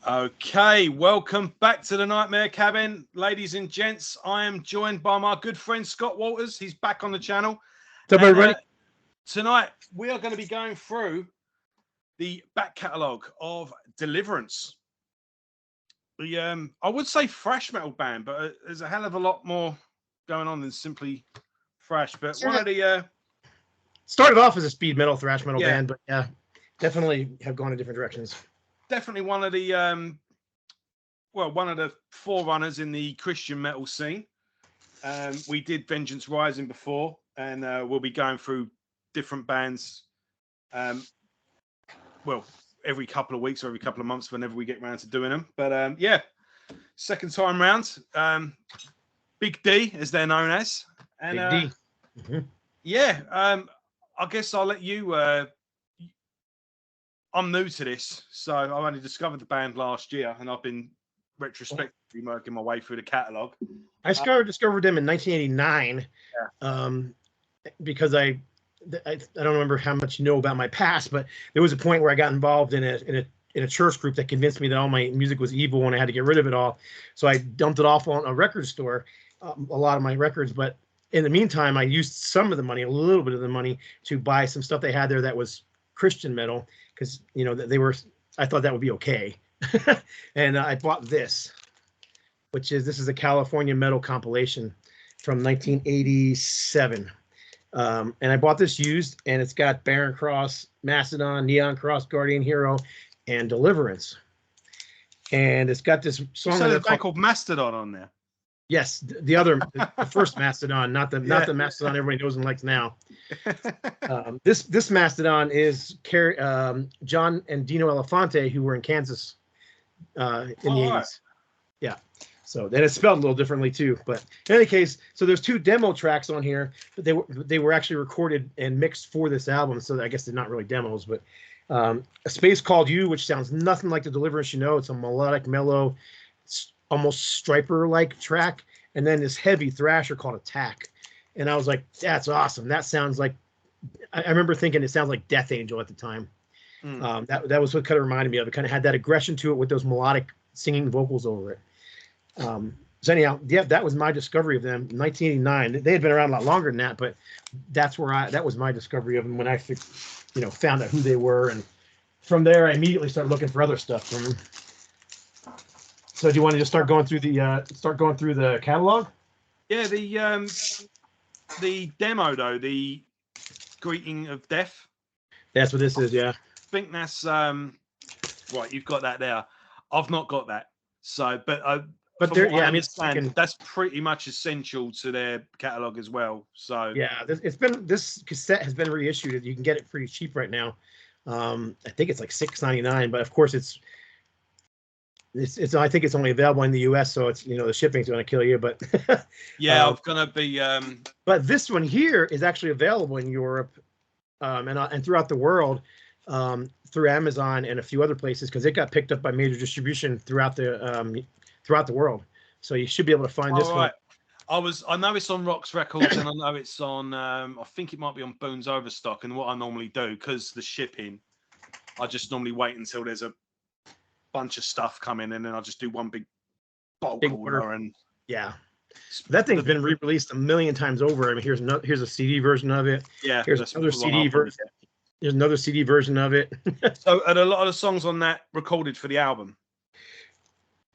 Okay, welcome back to the Nightmare Cabin, ladies and gents. I am joined by my good friend Scott Walters. He's back on the channel. What's up, everybody? Tonight we are going to be going through the back catalogue of Deliverance. The I would say thrash metal band, but there's a hell of a lot more going on than simply thrash. But one of the started off as a speed metal, thrash metal band, but yeah, definitely have gone in different directions. Definitely one of the one of the forerunners in the Christian metal scene. We did Vengeance Rising before, and we'll be going through different bands. Every couple of weeks or every couple of months, whenever we get around to doing them. But yeah, second time round. Big D, as they're known as. And, Big D. Yeah, I guess I'll let you. I'm new to this, so I only discovered the band last year, and I've been retrospectively working my way through the catalogue. I discovered them in 1989 because I don't remember how much you know about my past, but there was a point where I got involved in a church group that convinced me that all my music was evil and I had to get rid of it all. So I dumped it off on a record store, a lot of my records. But in the meantime, I used some of the money, a little bit of the money, to buy some stuff they had there that was Christian metal, because I thought that would be okay. And I bought this, this is a California metal compilation from 1987. And I bought this used, and it's got Barren Cross, Mastodon, Neon Cross, Guardian Hero, and Deliverance. And it's got this song. So there's a band called Mastodon on there. Yes, the first Mastodon, not the Mastodon everybody knows and likes now. This Mastodon is John and Dino Elefante, who were in Kansas in the 80s. Right. Yeah. So then it's spelled a little differently too. But in any case, so there's 2 demo tracks on here, but they were actually recorded and mixed for this album. So I guess they're not really demos, but A Space Called You, which sounds nothing like the Deliverance you know. It's a melodic, mellow, almost Striper-like track. And then this heavy thrasher called Attack. And I was like, that's awesome. That sounds like, I remember thinking it sounds like Death Angel at the time. That was what kind of reminded me of it. Kind of had that aggression to it with those melodic singing vocals over it. So anyhow, yeah, that was my discovery of them in 1989. They had been around a lot longer than that, but that was my discovery of them when I found out who they were. And from there, I immediately started looking for other stuff from them. So do you want to just start going through the catalog? Yeah, the demo though, the Greeting of Death. That's what this is, yeah. I think that's right. You've got that there. I've not got that. So, but there, yeah, I mean, that's pretty much essential to their catalog as well. So yeah, this cassette has been reissued. You can get it pretty cheap right now. I think it's like $6.99, but of course it's I think it's only available in the US, so it's the shipping's going to kill you. But yeah, I'm gonna be. But this one here is actually available in Europe, and throughout the world, through Amazon and a few other places, because it got picked up by major distribution throughout the world. So you should be able to find this one. I know it's on Roxx Records, and I know it's on. I think it might be on Boone's Overstock. And what I normally do, because the shipping, I just normally wait until there's a bunch of stuff coming, and then I'll just do one big bulk order. And yeah, that thing's been re-released a million times over. I mean, here's a CD version of it. Yeah, here's another CD version. There's another CD version of it. So, are a lot of the songs on that recorded for the album?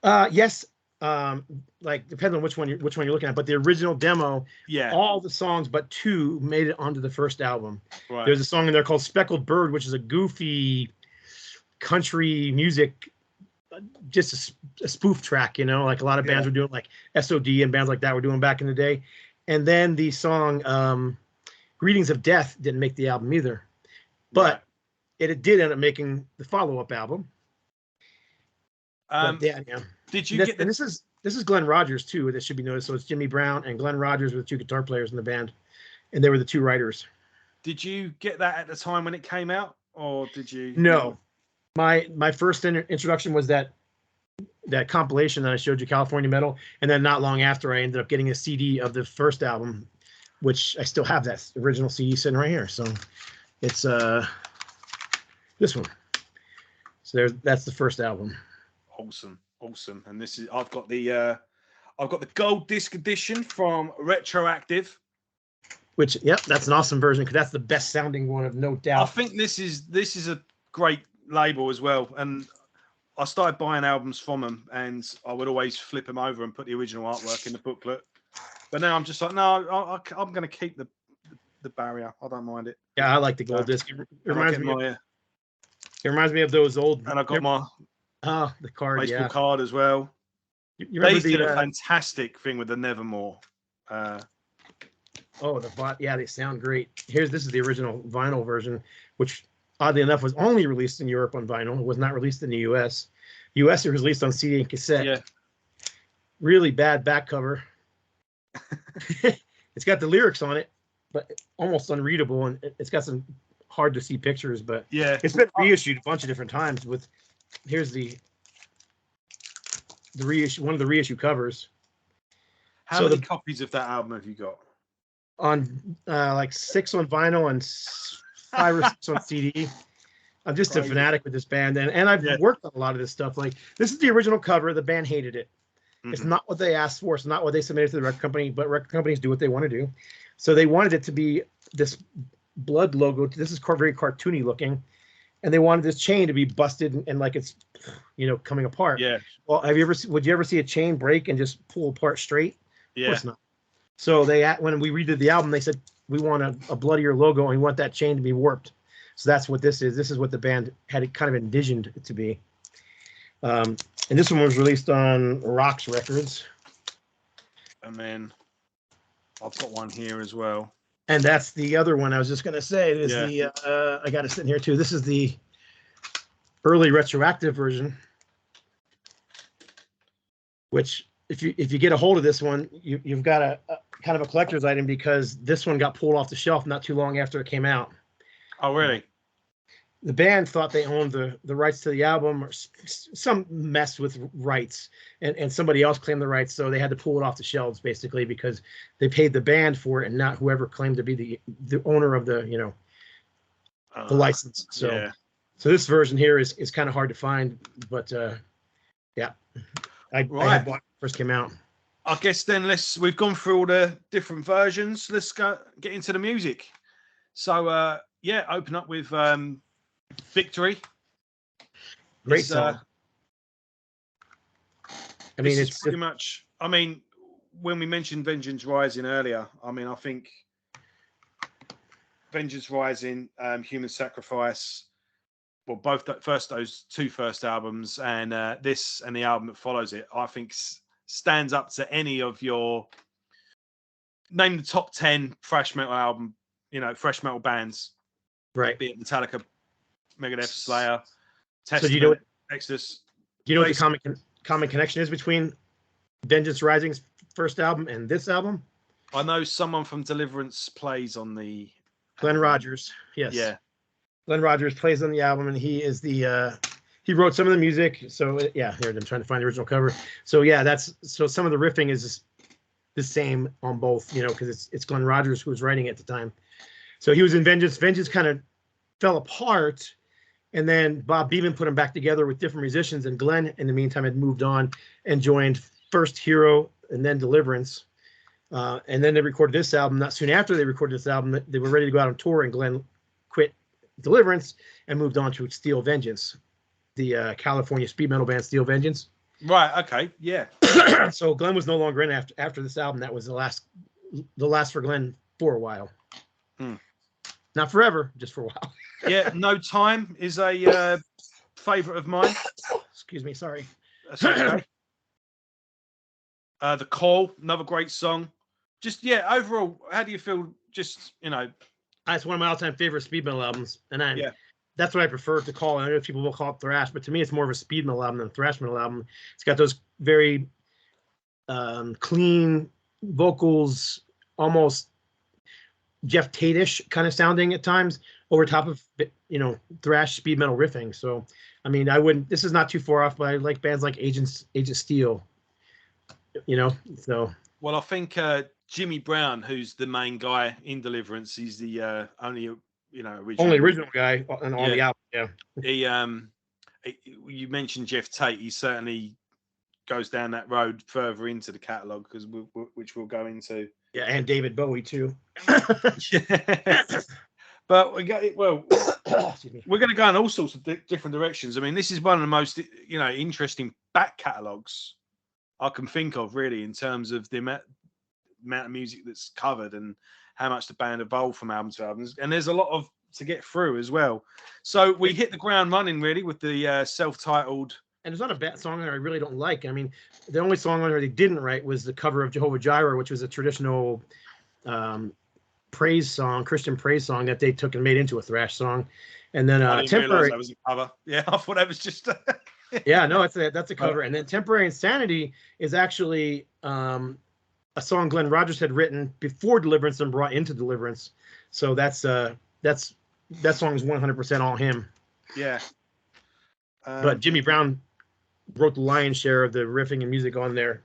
Yes. Like depends on which one you're looking at, but the original demo, yeah, all the songs but 2 made it onto the first album. Right. There's a song in there called Speckled Bird, which is a goofy country music, just a spoof track, like a lot of bands were doing, like SOD and bands like that were doing back in the day. And then the song Greetings of Death didn't make the album either, but it did end up making the follow-up album. Did you get? And this is Glenn Rogers too. That should be noticed. So it's Jimmy Brown and Glenn Rogers were the 2 guitar players in the band, and they were the 2 writers. Did you get that at the time when it came out, or did you? No, my first introduction was that compilation that I showed you, California Metal, and then not long after I ended up getting a CD of the first album, which I still have that original CD sitting right here. So it's this one. So that's the first album. Awesome. And this is I've got the gold disc edition from Retrospective. Which, yep, that's an awesome version because that's the best sounding one, of no doubt. I think this is a great label as well, and I started buying albums from them, and I would always flip them over and put the original artwork in the booklet. But now I'm just like, no, I'm going to keep the barrier. I don't mind it. Yeah, I like the gold disc. It reminds me of those old. And I got my the card, baseball card as well. You remember they did a fantastic thing with the Nevermore. They sound great. This is the original vinyl version, which oddly enough was only released in Europe on vinyl. It was not released in the US. US, it was released on CD and cassette. Yeah. Really bad back cover. It's got the lyrics on it, but almost unreadable, and it's got some hard to see pictures. But yeah, it's been reissued a bunch of different times. Here's the reissue, one of the reissue covers. How many copies of that album have you got? On like 6 on vinyl and 5 or 6 on CD. I'm just a fanatic with this band, and I've worked on a lot of this stuff. Like, this is the original cover. The band hated it. Mm-hmm. It's not what they asked for. It's not what they submitted to the record company, but record companies do what they want to do. So they wanted it to be this blood logo. This is very cartoony looking, and they wanted this chain to be busted and like it's, coming apart. Yeah. Well, would you ever see a chain break and just pull apart straight? Yeah. Of course not. So when we redid the album, they said, we want a bloodier logo and we want that chain to be warped. So that's what this is. This is what the band had kind of envisioned it to be. And this one was released on Roxx Records. And then I've got one here as well. And that's the other one I was just going to say. Is I got it sitting here too. This is the early retroactive version, which if you get a hold of this one, you've got a kind of a collector's item, because this one got pulled off the shelf not too long after it came out. Oh, really? The band thought they owned the rights to the album, or some mess with rights, and somebody else claimed the rights, so they had to pull it off the shelves basically, because they paid the band for it and not whoever claimed to be the owner of the the license. So this version here is kind of hard to find, but I had bought it when it first came out. I guess then we've gone through all the different versions. Let's get into the music. So open up with Victory. Great song. I mean, it's pretty much. I mean, when we mentioned Vengeance Rising earlier, I mean, I think Vengeance Rising, Human Sacrifice, well, both those two first albums, and this and the album that follows it, I think stands up to any of your name the top 10 thrash metal album, thrash metal bands, right? Be it Metallica, Megadeth, Slayer, Testament, so do you know Exodus. Do you know what the common connection is between Vengeance Rising's first album and this album? I know someone from Deliverance plays on the Glenn Rogers. Yes. Yeah. Glenn Rogers plays on the album, and he is he wrote some of the music. So here I'm trying to find the original cover. So some of the riffing is the same on both, because it's Glenn Rogers who was writing it at the time. So he was in Vengeance. Vengeance kind of fell apart, and then Bob Beeman put them back together with different musicians, and Glenn in the meantime had moved on and joined first Hero and then Deliverance. And then they recorded this album. Not soon after they recorded this album, they were ready to go out on tour, and Glenn quit Deliverance and moved on to Steel Vengeance, the California speed metal band Steel Vengeance. Right. Okay. Yeah. So Glenn was no longer in after this album. That was the last for Glenn for a while. Not forever, just for a while. Yeah. No Time is a favorite of mine. Excuse me. Sorry. That's okay. The Call, another great song. Just overall, how do you feel? Just it's one of my all-time favorite speed metal albums, and that's what I prefer to call it. I know people will call it thrash, but to me, it's more of a speed metal album than a thrash metal album. It's got those very clean vocals, almost Jeff Tate-ish kind of sounding at times, over top of thrash speed metal riffing. So, I mean, this is not too far off, but I like bands like Agent Steel. So. Well, I think Jimmy Brown, who's the main guy in Deliverance, he's the only original guy on all the album. Yeah. you mentioned Jeff Tate. He certainly goes down that road further into the catalogue, because which we'll go into. Yeah, and David Bowie too. But we're going to go in all sorts of different directions. I mean, this is one of the most, interesting back catalogues I can think of, really, in terms of the amount of music that's covered and how much the band evolved from album to albums. And there's a lot to get through as well. So we hit the ground running, really, with the self-titled. And there's not a bad song there I really don't like. I mean, the only song on there they didn't write was the cover of Jehovah Jireh, which was a traditional praise song, Christian praise song that they took and made into a thrash song. And then Temporary. That was a cover. Yeah, I thought that was just. Yeah, no, that's a cover. And then Temporary Insanity is actually a song Glenn Rogers had written before Deliverance and brought into Deliverance. So that song is 100% all him. Yeah. But Jimmy Brown wrote the lion's share of the riffing and music on there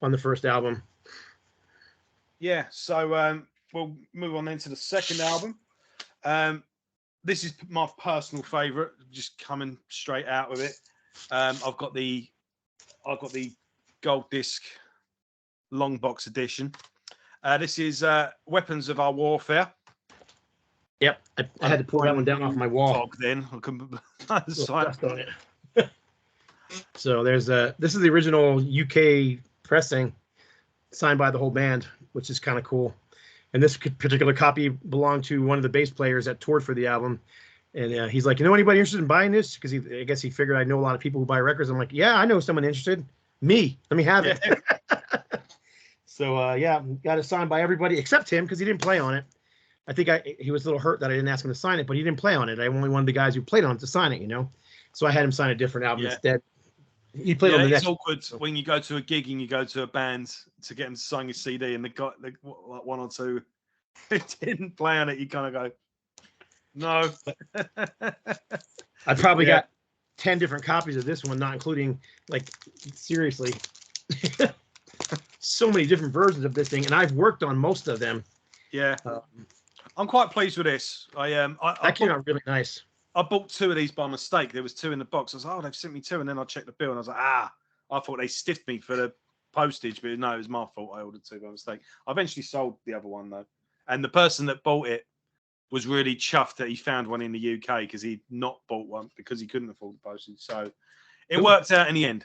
on the first album. Yeah, so we'll move on then to the second album. This is my personal favorite, just coming straight out with it. I've got the gold disc long box edition. This is Weapons of Our Warfare. Yep, I had to pull that one down off my wall. Then So there's this is the original UK pressing, signed by the whole band, which is kind of cool. And this particular copy belonged to one of the bass players that toured for the album. And he's like, anybody interested in buying this? Because I guess he figured I know a lot of people who buy records. I'm like, yeah, I know someone interested. Me, let me have it. So got it signed by everybody except him, because he didn't play on it. I think he was a little hurt that I didn't ask him to sign it, but he didn't play on it. I only wanted the guys who played on it to sign it, So I had him sign a different album instead. He played on the next. It's awkward when you go to a gig and you go to a band to get them to sign your CD, and the one or two who didn't play on it, you kind of go, no. I probably got 10 different copies of this one, not including, seriously, so many different versions of this thing, and I've worked on most of them. Yeah. I'm quite pleased with this. That came out really nice. I bought 2 of these by mistake. There was 2 in the box. I was like, they've sent me 2. And then I checked the bill and I was like, I thought they stiffed me for the postage, but no, it was my fault. I ordered 2 by mistake. I eventually sold the other one though. And the person that bought it was really chuffed that he found one in the UK, because he'd not bought one because he couldn't afford the postage. So it worked out in the end.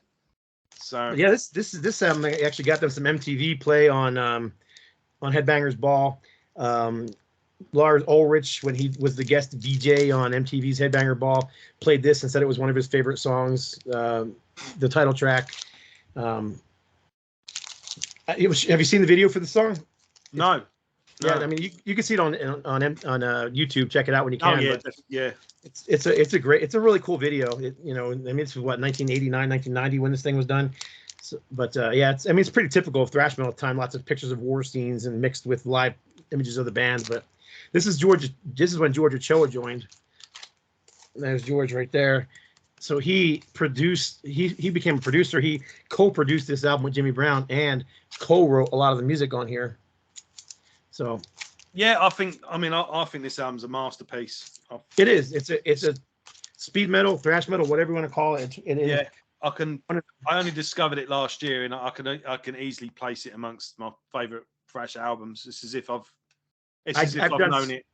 So yeah, this I actually got them some MTV play on Headbangers Ball. Lars Ulrich, when he was the guest DJ on MTV's Headbanger Ball, played this and said it was one of his favorite songs, the title track. Have you seen the video for the song? No. Yeah, I mean you can see it on YouTube. Check it out when you can. Oh yeah, yeah. It's a really cool video. I mean, it's what, 1989, 1990 when this thing was done. So, but it's pretty typical of thrash metal time. Lots of pictures of war scenes and mixed with live images of the band. But this is George. This is when George Ochoa joined. And there's George right there. So he produced. He became a producer. He co-produced this album with Jimmy Brown and co-wrote a lot of the music on here. So yeah, I think this album's a masterpiece. It is. It's a speed metal, thrash metal, whatever you want to call it. Yeah, I only discovered it last year, and I can easily place it amongst my favorite thrash albums. It's as if I've known it.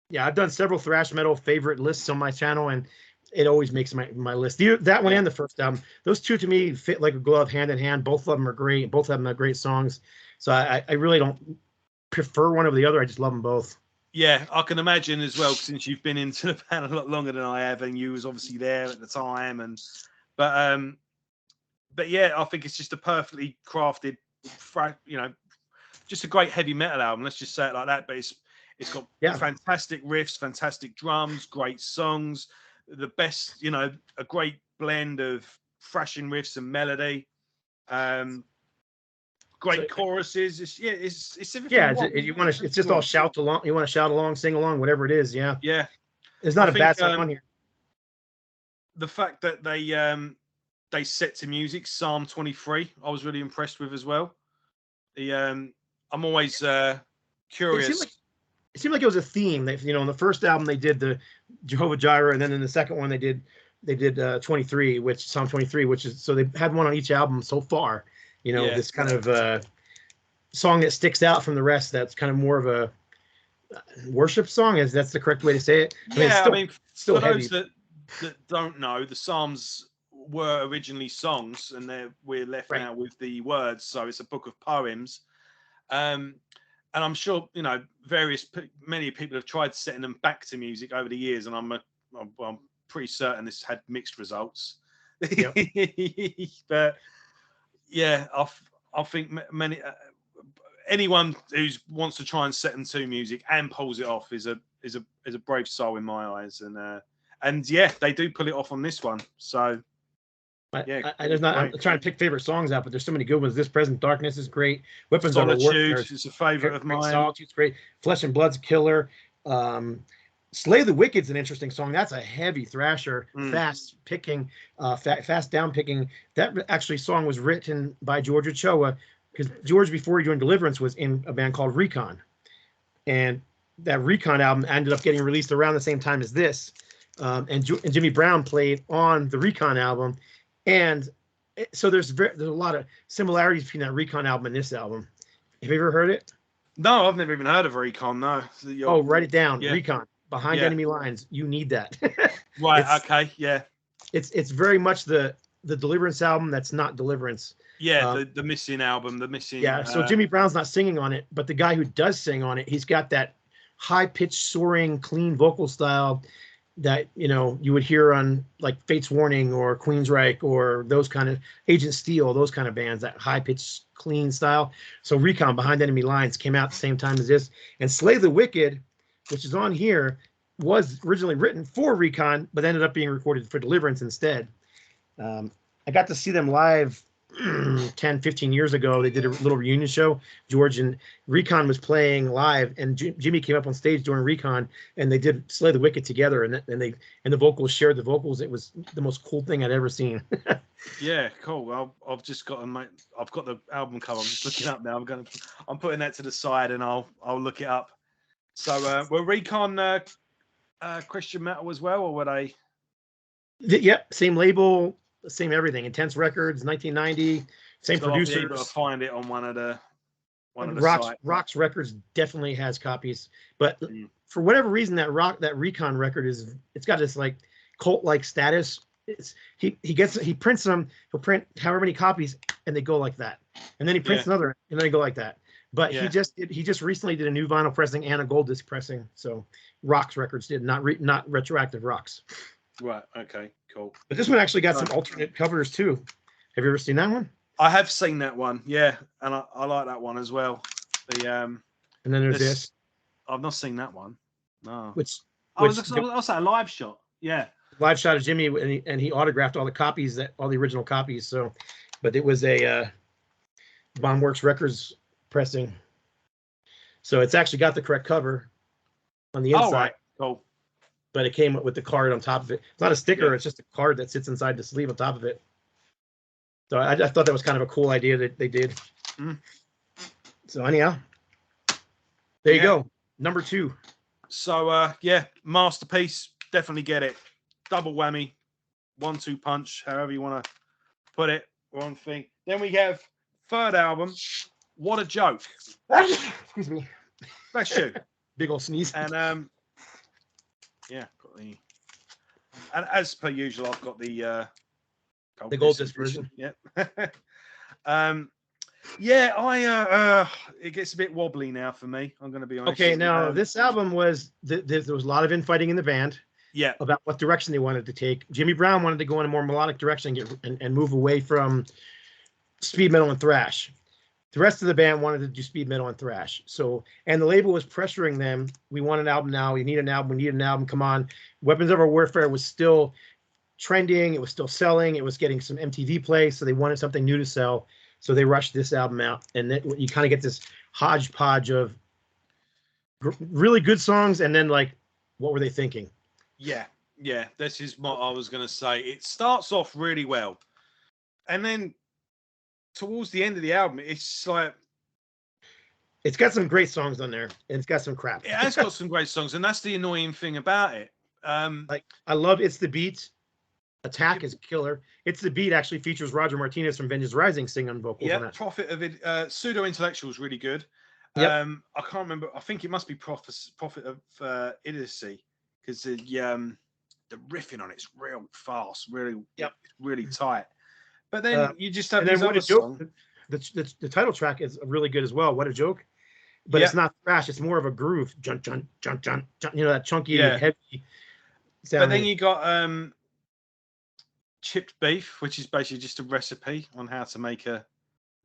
Yeah, I've done several thrash metal favorite lists on my channel, and it always makes my list. That one and the first album, those two to me fit like a glove, hand in hand. Both of them are great. Both of them are great songs. So I really don't prefer one over the other. I just love them both. Yeah, I can imagine as well, since you've been into the band a lot longer than I have, and you was obviously there at the time. But yeah, I think it's just a perfectly crafted, just a great heavy metal album. Let's just say it like that. But it's got fantastic riffs, fantastic drums, great songs, the best, a great blend of thrashing riffs and melody. Great choruses. It's everything. You want to. It's just all shout along. You want to shout along, sing along, whatever it is. Yeah. Yeah. There's not a bad song on here. The fact that they set to music, Psalm 23, I was really impressed with as well. I'm always curious. It seemed like it was a theme. They, in the first album they did the Jehovah Jireh, and then in the second one they did they did 23, which Psalm 23, which is, so they had one on each album so far. You know, this kind of song that sticks out from the rest. That's kind of more of a worship song. Is that's the correct way to say it? I mean, still for heavy. those that don't know, the Psalms were originally songs, and we're left now with the words. So it's a book of poems. And I'm sure, you know, many people have tried setting them back to music over the years, and I'm pretty certain this had mixed results. Yep. But yeah, I think many anyone who wants to try and set them to music and pulls it off is a brave soul in my eyes, and yeah, they do pull it off on this one. So yeah, I'm trying to pick favorite songs out, but there's so many good ones. This Present Darkness is great. Weapons Solitude of War is a favorite of mine. Solitude's great. Flesh and Blood's killer. Slay the Wicked's an interesting song. That's a heavy thrasher, fast picking, fast down picking. That actually song was written by George Ochoa, because George, before he joined Deliverance, was in a band called Recon, and that Recon album ended up getting released around the same time as this. And Jimmy Brown played on the Recon album, and so there's a lot of similarities between that Recon album and this album. Have you ever heard it? No, I've never even heard of Recon. No. So write it down. Yeah. Recon, Behind Enemy Lines. You need that. Right. Okay. Yeah. It's very much the Deliverance album that's not Deliverance. Yeah, the missing album, the missing. Yeah, so Jimmy Brown's not singing on it, but the guy who does sing on it, he's got that high-pitched, soaring, clean vocal style that, you know, you would hear on like Fate's Warning or Queensryche or those kind of Agent Steel, those kind of bands, that high-pitched, clean style. So Recon, Behind Enemy Lines, came out at the same time as this. And Slay the Wicked, which is on here, was originally written for Recon, but ended up being recorded for Deliverance instead. I got to see them live 10, 15 years ago. They did a little reunion show. George and Recon was playing live, and Jimmy came up on stage during Recon, and they did Slay the Wicked together, and the vocals shared the vocals. It was the most cool thing I'd ever seen. Yeah, cool. I've just got I've got the album cover. I'm just looking up now. I'm putting that to the side, and I'll look it up. So were Recon Christian metal as well, or were they? Yep, same label, same everything. Intense Records, 1990, same producers. I'll be able to find it on one of the sites. Roxx Records definitely has copies, but for whatever reason, that Recon record it's got this like cult-like status. He prints them. He'll print however many copies, and they go like that, and then he prints another, and then they go like that. But he just recently did a new vinyl pressing and a gold disc pressing. So Roxx Records did, not Retroactive Roxx. Right. Okay. Cool. But this one actually got some alternate covers too. Have you ever seen that one? I have seen that one. Yeah, and I like that one as well. And then there's this. I've not seen that one. No. Which was that a live shot? Yeah. Live shot of Jimmy, and he autographed all the original copies. So, but it was a Bombworks Records pressing. So it's actually got the correct cover on the inside. Oh, right. Cool. But it came with the card on top of it. It's not a sticker. It's just a card that sits inside the sleeve on top of it. So I thought that was kind of a cool idea that they did. So anyhow, there you go. Number 2. So masterpiece. Definitely get it. Double whammy. 1-2 punch. However you want to put it. One thing. Then we have third album. What a Joke. Excuse me. Bless you. Big old sneeze. And and as per usual, I've got the gold disc version. Yeah. It gets a bit wobbly now for me. I'm going to be honest. Okay, now this album was there was a lot of infighting in the band. Yeah. About what direction they wanted to take. Jimmy Brown wanted to go in a more melodic direction and move away from speed metal and thrash. The rest of the band wanted to do speed metal and thrash. So, and the label was pressuring them. We want an album now. We need an album. We need an album. Come on. Weapons of Our Warfare was still trending. It was still selling. It was getting some MTV play. So they wanted something new to sell. So they rushed this album out. And then you kind of get this hodgepodge of really good songs. And then like, what were they thinking? Yeah. This is what I was going to say. It starts off really well. And then towards the end of the album, it's like it's got some great songs on there, and it's got some crap. It has got some great songs, and that's the annoying thing about it. Like I love It's the Beat. Attack is killer. It's the Beat actually features Roger Martinez from Vengeance Rising singing on vocals on that. Prophet of it. Pseudo Intellectual is really good. Yep. I can't remember. I think it must be Prophet of Idiocy, because the riffing on it's real fast, really, really tight. But then you just have these other songs. The title track is really good as well. What a Joke, but it's not thrash. It's more of a groove. Jun, jun, jun, jun, jun, you know, that chunky, heavy sound. But then you got Chipped Beef, which is basically just a recipe on how to make a.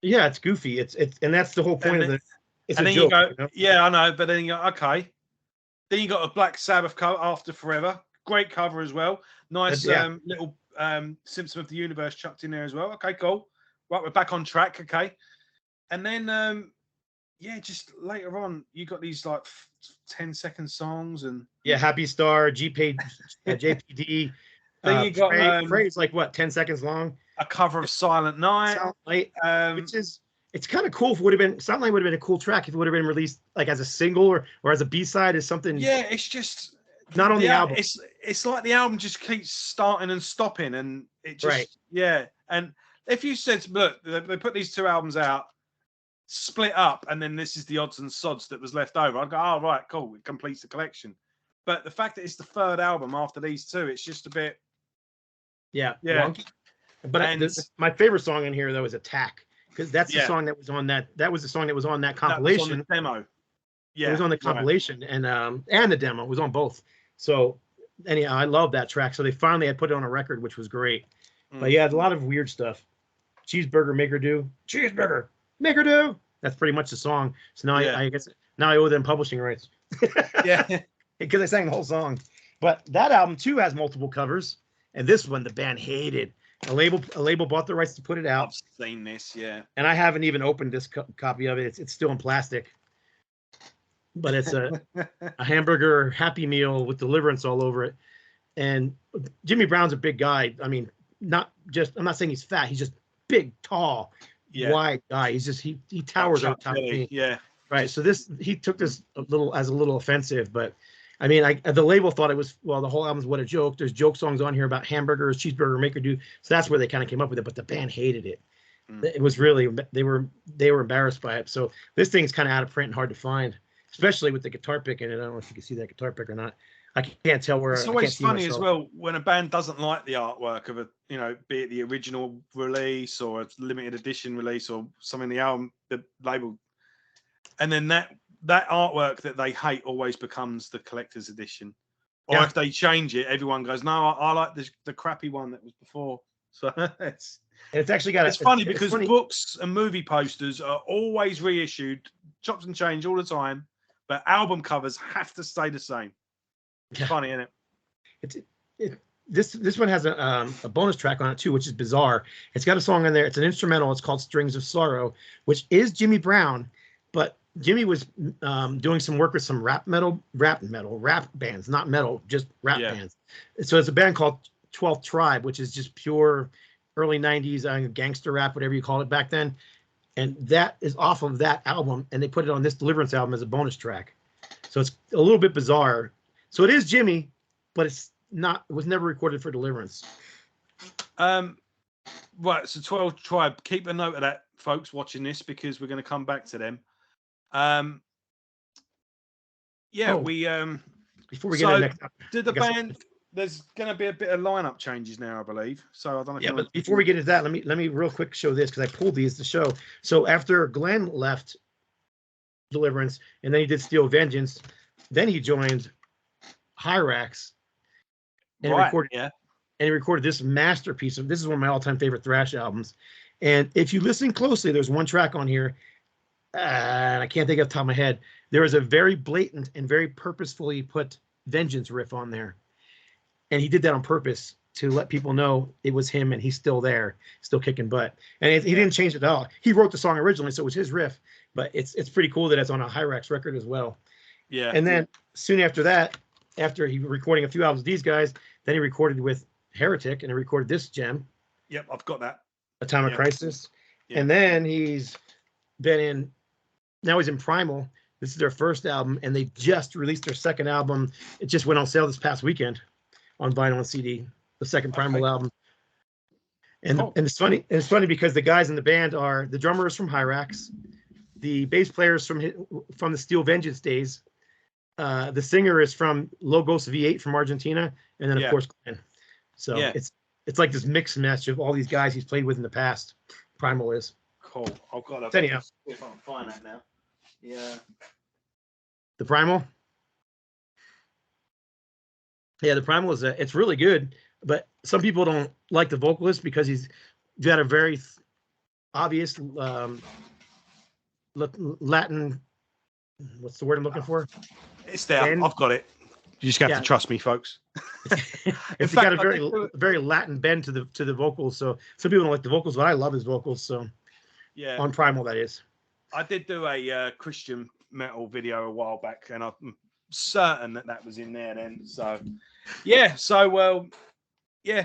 Yeah, it's goofy. It's and that's the whole point of it. It's and a then joke, you go, you know? yeah, I know. But then you go, okay. Then you got a Black Sabbath cover, After Forever. Great cover as well. Nice little Symptom of the Universe chucked in there as well. Okay, cool. Right, we're back on track. Okay. And then, just later on, you got these like 10-second songs and. Yeah, Happy Star, JPD. Then you got Phrase like what, 10 seconds long? A cover of Silent Night. Which is, it's kind of cool. If it would have been, Silent Night would have been a cool track if it would have been released like as a single or as a B-side, as something. Yeah, it's just not on the album. It's like the album just keeps starting and stopping, and it just And if you said, look, they put these two albums out, split up, and then this is the odds and sods that was left over, I'd go, oh right, cool, it completes the collection. But the fact that it's the third album after these two, it's just a bit. Yeah. Wonky. But my favorite song in here though is Attack, because that's the song that was on that. That was the song that was on that compilation. That was on the demo. Yeah, it was on the compilation, and the demo. It was on both. So anyhow, I love that track. So they finally had put it on a record, which was great. But yeah, a lot of weird stuff. Cheeseburger, make her do. Cheeseburger, make her do. That's pretty much the song. So now I guess now I owe them publishing rights. Yeah, because I sang the whole song. But that album too has multiple covers, and this one the band hated. A label bought the rights to put it out. I've seen this, and I haven't even opened this copy of it. It's still in plastic, but it's a hamburger Happy Meal with Deliverance all over it. And Jimmy Brown's a big guy. I mean, I'm not saying he's fat. He's just big, tall, wide guy. He's just he towers over top of me. Yeah, right. So he took this a little offensive, but. I mean, the label thought it was, well, the whole album's What a Joke. There's joke songs on here about hamburgers, cheeseburger, make her do. So that's where they kind of came up with it. But the band hated it. It was really, they were embarrassed by it. So this thing's kind of out of print and hard to find, especially with the guitar pick in it. I don't know if you can see that guitar pick or not. I can't tell where. It's always funny as well when a band doesn't like the artwork of be it the original release or a limited edition release or something in the album, the label, and then that artwork that they hate always becomes the collector's edition. Or if they change it, everyone goes, no, I like the crappy one that was before. So it's actually got. It's funny because books and movie posters are always reissued, chopped and changed all the time, but album covers have to stay the same. It's funny, isn't it? This one has a bonus track on it too, which is bizarre. It's got a song on there. It's an instrumental. It's called Strings of Sorrow, which is Jimmy Brown, but Jimmy was doing some work with some rap bands, not metal, just rap bands. So it's a band called 12th Tribe, which is just pure early 90s gangster rap, whatever you call it back then. And that is off of that album, and they put it on this Deliverance album as a bonus track. So it's a little bit bizarre. So it is Jimmy, but it's not. It was never recorded for Deliverance. Right, so 12th Tribe. Keep a note of that, folks, watching this, because we're going to come back to them. Before we get to the next, did the band? There's going to be a bit of lineup changes now, I believe. So I don't know. Yeah, but before we get into that, let me real quick show this, because I pulled these to show. So after Glenn left Deliverance, and then he did Steel Vengeance, then he joined Hyrax and recorded this masterpiece. This is one of my all-time favorite thrash albums. And if you listen closely, there's one track on here. And I can't think off the top of my head. There is a very blatant and very purposefully put Vengeance riff on there. And he did that on purpose to let people know it was him, and he's still there, still kicking butt. And he didn't change it at all. He wrote the song originally, so it was his riff. But it's pretty cool that it's on a Hyrax record as well. Yeah. And then soon after that, after he was recording a few albums with these guys, then he recorded with Heretic, and he recorded this gem. Yep, I've got that. Atomic Crisis. Yeah. And then he's been now he's in Primal. This is their first album, and they just released their second album. It just went on sale this past weekend on vinyl and CD. the second Primal album. And Cool. and it's funny because the guys in the band are the drummer is from Hyrax, the bass player is from the Steel Vengeance days, the singer is from Logos V8 from Argentina, and then of course Glenn. So it's like this mixed match of all these guys he's played with in the past. Primal is cool. I've got to anyhow. If I can find that now. Yeah. The Primal. Yeah, the Primal is it's really good, but some people don't like the vocalist because he's got a very obvious Latin. What's the word I'm looking for? It's there. I've got it. You just have to trust me, folks. It's got a very Latin bend to the vocals. So some people don't like the vocals, but I love his vocals. So yeah, on Primal that is. I did do a Christian metal video a while back, and I'm certain that was in there then. So yeah, yeah.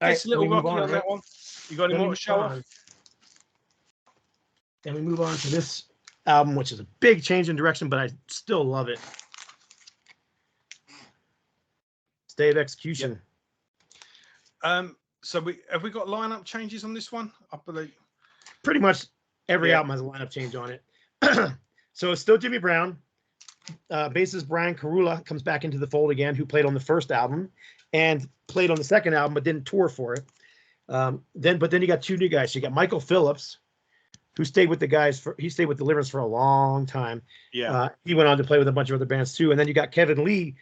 It's a little rocky on that one. You got any more to show off? Then we move on to this album, which is a big change in direction, but I still love it. Day of Execution. Yep. So have we got lineup changes on this one? I believe pretty much every album has a lineup change on it. So it's still Jimmy Brown. Bassist Brian Carula comes back into the fold again, who played on the first album and played on the second album, but didn't tour for it. Then you got two new guys. You got Michael Phillips, who stayed with the guys he stayed with Deliverance for a long time. Yeah. He went on to play with a bunch of other bands too. And then you got Kevin Lee,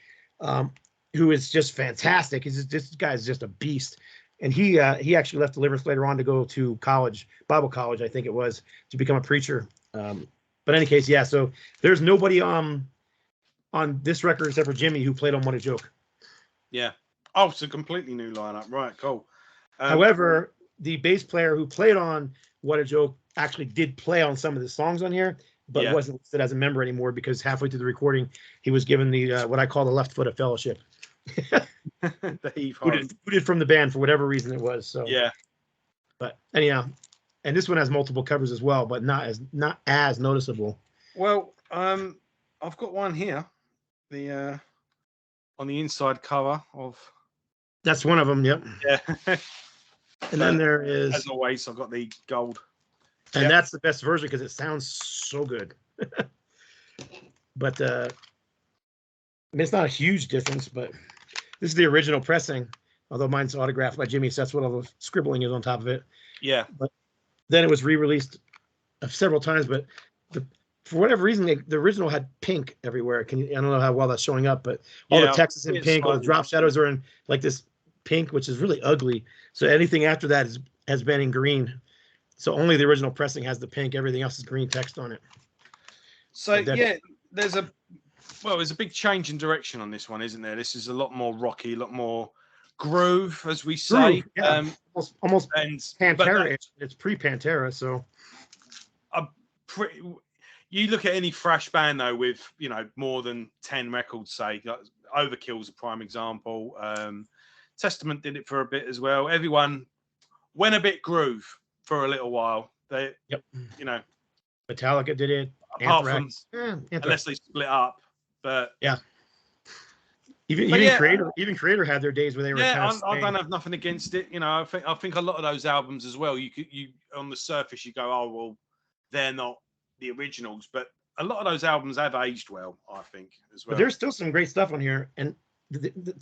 who is just fantastic. This guy's just a beast. And he actually left Deliverance later on to go to college, Bible college, I think it was, to become a preacher. But in any case, yeah. So there's nobody on this record except for Jimmy, who played on What a Joke. Yeah. Oh, it's a completely new lineup. Right. Cool. However, the bass player who played on What a Joke actually did play on some of the songs on here, but wasn't listed as a member anymore because halfway through the recording, he was given the what I call the left foot of fellowship. Booted from the band for whatever reason it was. So yeah. But anyhow, and this one has multiple covers as well, but not as noticeable. Well, I've got one here. The on the inside cover of. That's one of them. Yep. Yeah. And then there is, as always, I've got the gold. And that's the best version because it sounds so good. But I mean, it's not a huge difference, but this is the original pressing, although mine's autographed by Jimmy, so that's what all the scribbling is on top of it. Yeah. But then it was re-released several times, but for whatever reason, the original had pink everywhere. I don't know how well that's showing up, but all the text is in pink, all the drop shadows are in like this pink, which is really ugly. So anything after that has been in green. So only the original pressing has the pink. Everything else is green text on it. So yeah, there's a big change in direction on this one, isn't there? This is a lot more rocky, a lot more groove, as we say. Yeah. Almost Pantera. It's pre-Pantera, so. You look at any thrash band though with more than 10 records, say Overkill's a prime example. Testament did it for a bit as well. Everyone went a bit groove for a little while. Metallica did it. Apart from unless they split up, but yeah. Even Creator had their days where they were. Yeah, I don't have nothing against it. I think a lot of those albums as well. You on the surface you go, oh well, they're not the originals, but a lot of those albums have aged well, I think as well. But there's still some great stuff on here, and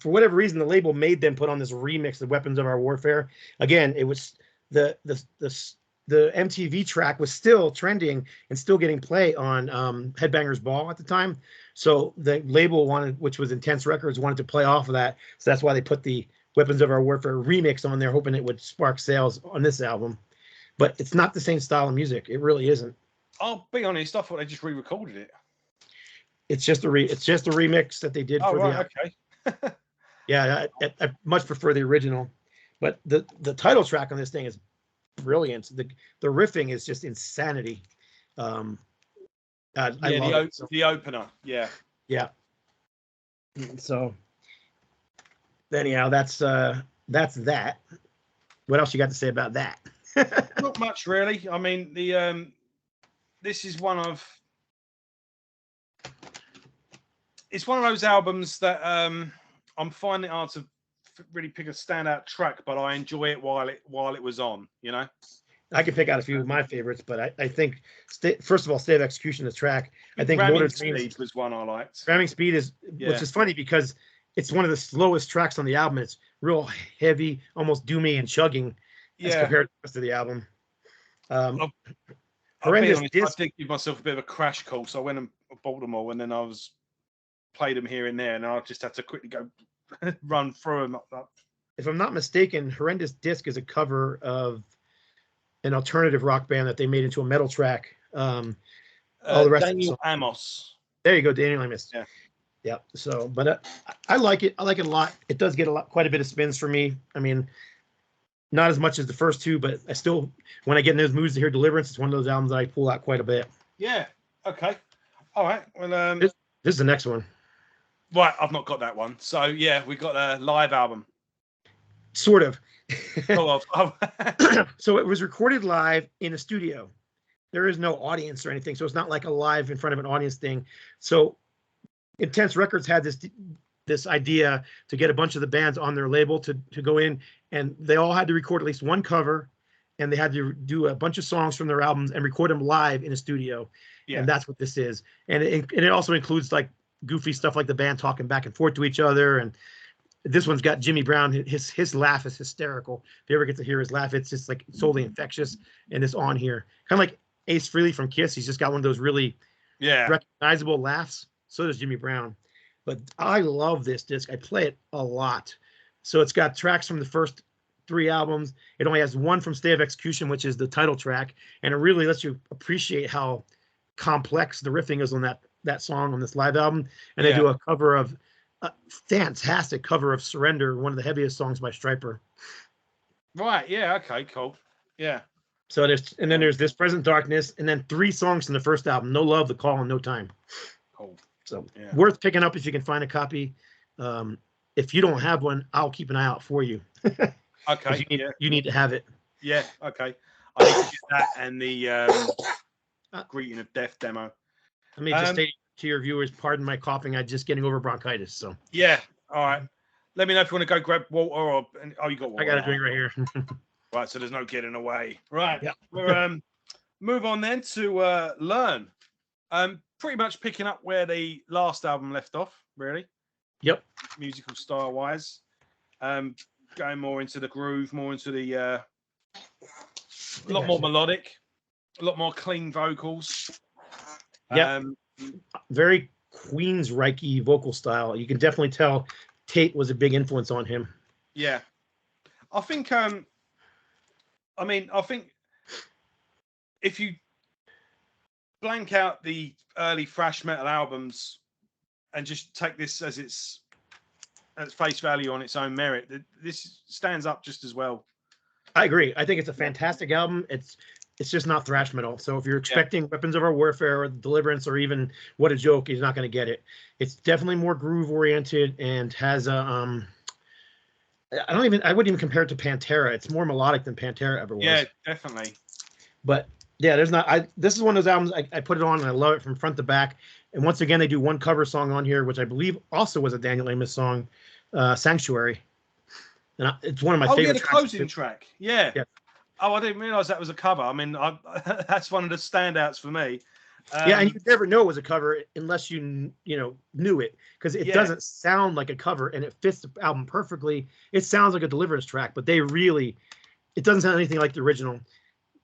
for whatever reason, the label made them put on this remix of Weapons of Our Warfare. Again, it was the MTV track was still trending and still getting play on Headbangers Ball at the time. So the label which was Intense Records, wanted to play off of that. So that's why they put the Weapons of Our Warfare remix on there, hoping it would spark sales on this album. But it's not the same style of music. It really isn't. I'll be honest. I thought they just re-recorded it. It's just a remix that they did for the. Okay. Yeah, I much prefer the original, but the title track on this thing is brilliant. The riffing is just insanity. I love it. The opener. Yeah. So anyhow, that's that. What else you got to say about that? Not much really. I mean, this is one of those albums that I'm finding it hard to really pick a standout track, but I enjoy it while it was on. You know. I can pick out a few of my favorites, but I think first of all, State of Execution, the track. I think Ramming Motor Speed Dreams was one I liked. Ramming Speed is, Yeah. which is funny because it's one of the slowest tracks on the album. It's real heavy, almost doomy and chugging as compared to the rest of the album. Horrendous Disc. I did give myself a bit of a crash course. I went and bought them all, and then I played them here and there, and I just had to quickly go run through them. If I'm not mistaken, Horrendous Disc is a cover of an alternative rock band that they made into a metal track. All the rest Daniel Amos. There you go, Daniel Amos. Yeah. Yeah. So, but I like it. I like it a lot. It does get quite a bit of spins for me. I mean, not as much as the first two, but I still, when I get in those moods to hear Deliverance, it's one of those albums that I pull out quite a bit. Yeah. Okay. All right. Well, this is the next one. Right. I've not got that one. So yeah, we got a live album. Sort of. So it was recorded live in a studio. There is no audience or anything, so it's not like a live in front of an audience thing. So Intense Records had this idea to get a bunch of the bands on their label to go in, and they all had to record at least one cover, and they had to do a bunch of songs from their albums and record them live in a studio. Yeah. And that's what this is. And it also includes like goofy stuff like the band talking back and forth to each other. And this one's got Jimmy Brown. His laugh is hysterical. If you ever get to hear his laugh, it's just like totally infectious, and it's on here. Kind of like Ace Frehley from Kiss. He's just got one of those really recognizable laughs. So does Jimmy Brown. But I love this disc. I play it a lot. So it's got tracks from the first 3 albums. It only has one from State of Execution, which is the title track. And it really lets you appreciate how complex the riffing is on that song on this live album. And they do a cover of a fantastic cover of Surrender, one of the heaviest songs by Stryper. Right. Yeah. Okay. Cool. Yeah. So there's This Present Darkness, and then 3 songs from the first album: No Love, The Call, and No Time. Cool. So worth picking up if you can find a copy. If you don't have one, I'll keep an eye out for you. Okay. You need to have it. Yeah. Okay. I need to get that and the Greeting of Death demo. Let me just say to your viewers, pardon my coughing. I'm just getting over bronchitis. So yeah. All right. Let me know if you want to go grab water or you got water. I got a drink right here. Right. So there's no getting away. Right. Yeah. We're move on then to Learn. Pretty much picking up where the last album left off, really. Yep. Musical style wise. Going more into the groove, more into the a lot more melodic, a lot more clean vocals. Yeah. Very Queensryche vocal style. You can definitely tell Tate was a big influence on him. Yeah. I think if you blank out the early thrash metal albums and just take this as its face value on its own merit, this stands up just as well. I agree. I think it's a fantastic album. It's just not thrash metal. So if you're expecting Weapons of Our Warfare or Deliverance or even What a Joke, you're not going to get it. It's definitely more groove oriented and has a I wouldn't even compare it to Pantera. It's more melodic than Pantera ever was. Yeah, definitely. But yeah, this is one of those albums I put it on and I love it from front to back. And once again, they do one cover song on here, which I believe also was a Daniel Amos song, Sanctuary. And it's one of my favorite tracks. Oh, yeah, the closing track. Yeah. Oh, I didn't realize that was a cover. I mean, that's one of the standouts for me. Yeah, and you never know it was a cover unless you knew it, because it doesn't sound like a cover and it fits the album perfectly. It sounds like a Deliverance track, but it doesn't sound anything like the original.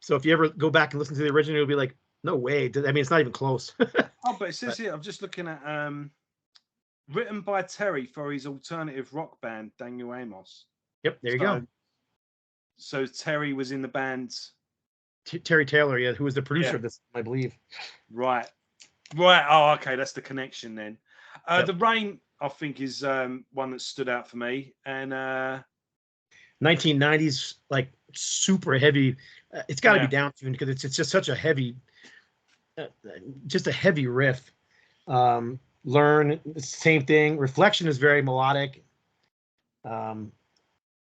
So if you ever go back and listen to the original, you'll be like, no way. I mean, it's not even close. Oh, but it says here, I'm just looking at written by Terry for his alternative rock band, Daniel Amos. Yep, there you go. So Terry was in the band. Terry Taylor, who was the producer of this, I believe. Right. Oh, okay. That's the connection then. The Rain, I think, is one that stood out for me. And 1990s, like super heavy. It's got to be down tuned because it's just such a heavy, just a heavy riff. Learn, same thing. Reflection is very melodic.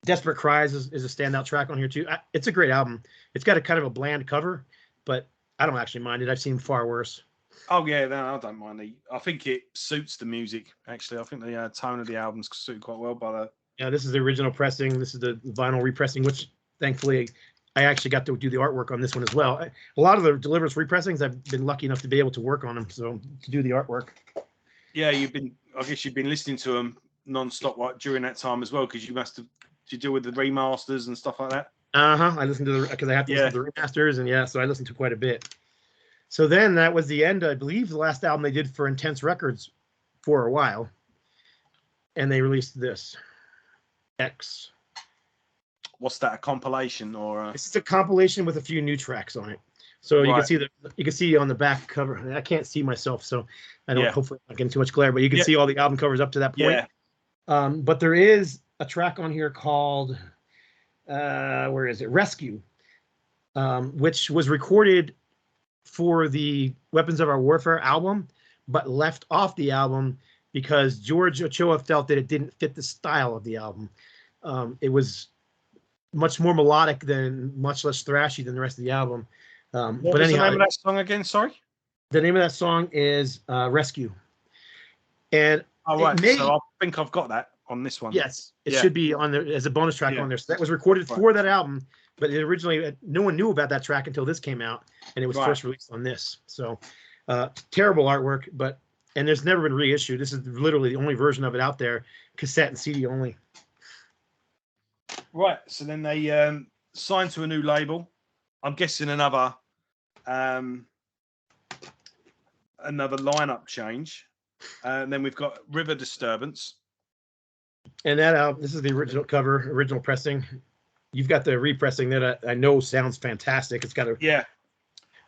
Desperate Cries is a standout track on here too. It's a great album. It's got a kind of a bland cover, but I don't actually mind it. I've seen far worse. Oh yeah, no, I don't mind it. I think it suits the music. Actually, I think the tone of the album's suited quite well by Yeah, this is the original pressing. This is the vinyl repressing, which thankfully I actually got to do the artwork on this one as well. A lot of the Deliverance repressings, I've been lucky enough to be able to work on them, so to do the artwork. Yeah, I guess you've been listening to them non-stop during that time as well, because you must have, did you deal with the remasters and stuff like that? I listened to because I have to listen to the remasters, and so I listened to quite a bit. So then that was the end, I believe, the last album they did for Intense Records for a while, and they released this X. What's that? A compilation or? This is a compilation with a few new tracks on it. So you can see on the back cover. I can't see myself, so I don't. Hopefully, I'm not getting too much glare, but you can see all the album covers up to that point. Yeah. But there is a track on here called where is it? Rescue, which was recorded for the Weapons of Our Warfare album, but left off the album because George Ochoa felt that it didn't fit the style of the album. It was much more melodic than, much less thrashy than the rest of the album. What was the name of that song again? Sorry. The name of that song is Rescue. And so I think I've got that on this one. Yes, it should be on there as a bonus track on there. So that was recorded for that album, but it originally no one knew about that track until this came out, and it was first released on this. So terrible artwork, and there's never been reissued. This is literally the only version of it out there, cassette and CD only. Right. So then they signed to a new label. I'm guessing another lineup change. And then we've got River Disturbance. And that album, this is the original cover, original pressing. You've got the repressing that I know sounds fantastic. It's got a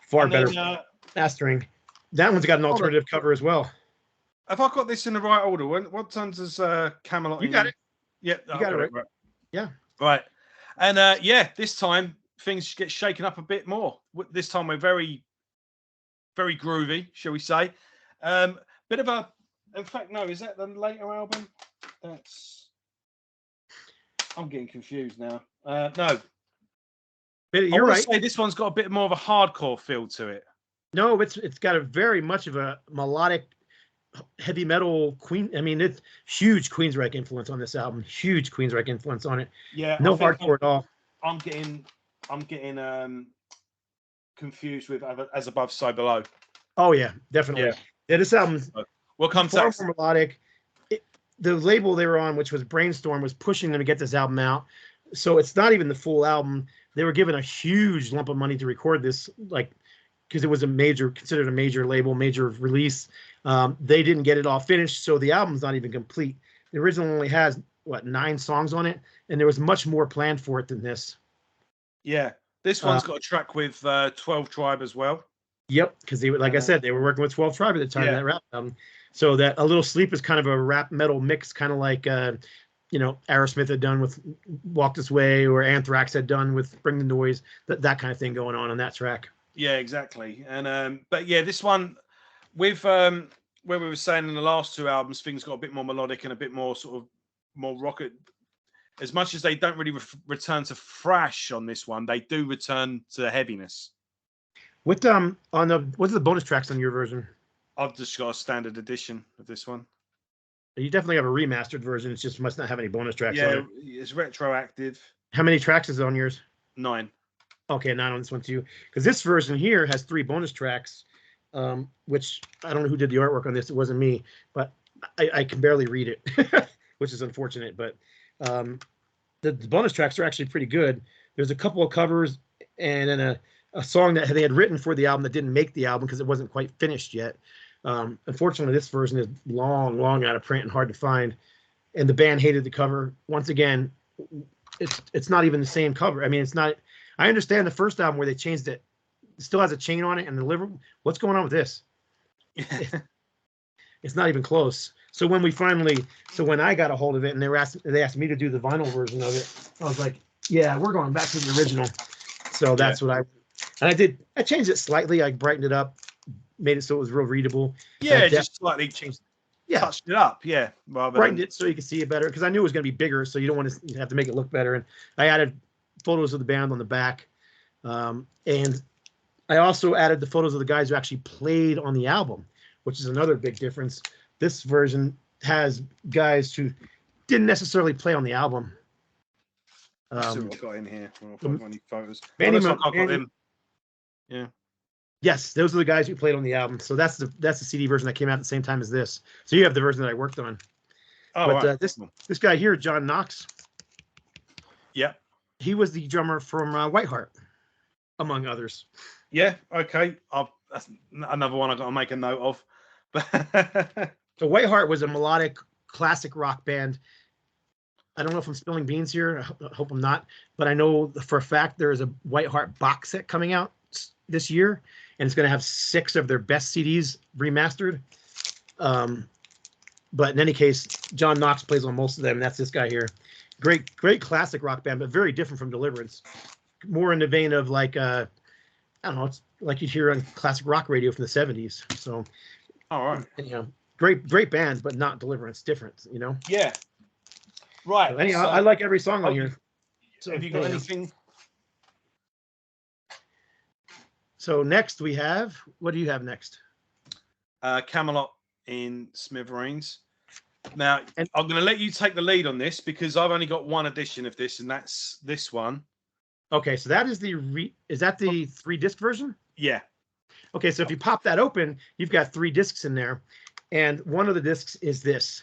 far better mastering. That one's got an alternative cover as well. Have I got this in the right order? What times does Camelot? You got it. Yeah, you got it right. Yeah. Right. And this time things get shaken up a bit more. This time we're very, very groovy, shall we say? Bit of a. In fact, no. Is that the later album? I'm getting confused now. No. You're right. Say this one's got a bit more of a hardcore feel to it. No, it's got a very much of a melodic heavy metal Queen. I mean, it's huge Queensryche influence on this album. Huge Queensryche influence on it. Yeah. No hardcore at all. I'm getting confused with As Above, So Below. Oh yeah, definitely. Yeah, this album. We'll come far more melodic. The label they were on, which was Brainstorm, was pushing them to get this album out. So it's not even the full album. They were given a huge lump of money to record this, because it was considered a major label, major release. They didn't get it all finished, so the album's not even complete. The original only has 9 songs on it, and there was much more planned for it than this. Yeah, this one's got a track with 12 Tribe as well. Yep, because I said, they were working with 12 Tribe at the time of that rap album. So that A Little Sleep is kind of a rap metal mix, kind of like Aerosmith had done with Walk This Way, or Anthrax had done with Bring the Noise. That kind of thing going on that track. Yeah, exactly. And but yeah, this one with where we were saying in the last 2 albums, things got a bit more melodic and a bit more sort of more rocket. As much as they don't really return to thrash on this one, they do return to the heaviness. What's the bonus tracks on your version? I've just got a standard edition of this one. You definitely have a remastered version. It just must not have any bonus tracks on it. Yeah, it's retroactive. How many tracks is it on yours? 9. Okay, 9 on this one too. Because this version here has 3 bonus tracks, which I don't know who did the artwork on this. It wasn't me, but I can barely read it, which is unfortunate. But the bonus tracks are actually pretty good. There's a couple of covers and then a song that they had written for the album that didn't make the album because it wasn't quite finished yet. Unfortunately, this version is long out of print and hard to find. And the band hated the cover. Once again, it's not even the same cover. I mean, it's not. I understand the first album where they changed it. It still has a chain on it and the liver. What's going on with this? It's not even close. So when I got a hold of it and they asked me to do the vinyl version of it, I was like, yeah, we're going back to the original. So that's what I did. I changed it slightly. I brightened it up, made it so it was real readable. Yeah, just slightly changed. Yeah, touched it up. Yeah, brightened it so you could see it better because I knew it was going to be bigger, so you don't want to have to make it look better. And I added photos of the band on the back, and I also added the photos of the guys who actually played on the album, which is another big difference. This version has guys who didn't necessarily play on the album. Let's see what I've got in here. I've got any photos. Manny, I've got them. Yeah. Yes, those are the guys who played on the album. So that's the CD version that came out at the same time as this. So you have the version that I worked on. Oh, but right. This guy here, John Knox. Yeah. He was the drummer from Whiteheart, among others. Yeah. Okay. That's another one I got to make a note of. So Whiteheart was a melodic classic rock band. I don't know if I'm spilling beans here. I hope I'm not. But I know for a fact there is a Whiteheart box set coming out this year, and it's going to have 6 of their best CDs remastered. But in any case, John Knox plays on most of them, and that's this guy here. Great classic rock band, but very different from Deliverance. More in the vein of like, I don't know, it's like you'd hear on classic rock radio from the 70s. So, all right. You know, great bands, but not Deliverance. Different, you know? Yeah. Right. So anyhow, I like every song on here. So have you got anything? So next we have, what do you have next? Camelot in Smithereens. Now, I'm going to let you take the lead on this because I've only got one edition of this, and that's this one. Okay, so that is is that the 3-disc version? Yeah. Okay, so if you pop that open, you've got 3 discs in there, and one of the discs is this.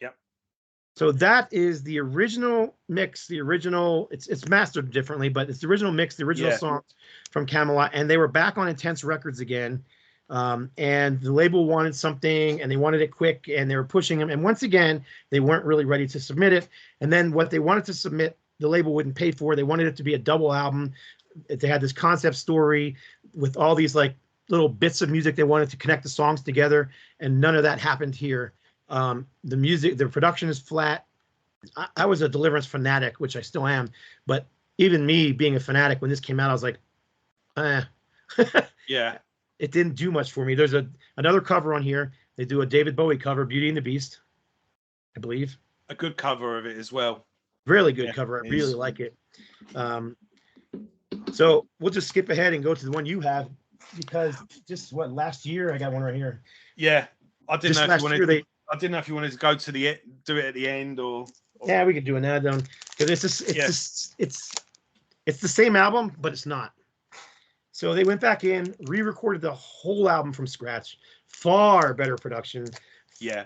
Yep. So that is the original mix, it's mastered differently, but it's the original mix, the original songs from Camelot, and they were back on Intense Records again. And the label wanted something, and they wanted it quick, and they were pushing them. And once again, they weren't really ready to submit it. And then what they wanted to submit, the label wouldn't pay for. They wanted it to be a double album. They had this concept story with all these like little bits of music. They wanted to connect the songs together, and none of that happened here. The production is flat. I was a Deliverance fanatic, which I still am. But even me being a fanatic, when this came out, I was like, yeah. It didn't do much for me. There's another cover on here. They do a David Bowie cover, Beauty and the Beast, I believe. A good cover of it as well. Really good cover. I really like it. So we'll just skip ahead and go to the one you have because just last year I got one right here. Yeah, I didn't know if you wanted. I didn't know if you wanted to go to do it at the end or. Yeah, we could do an add-on because it's the same album, but it's not. So they went back in, re-recorded the whole album from scratch. Far better production. Yeah.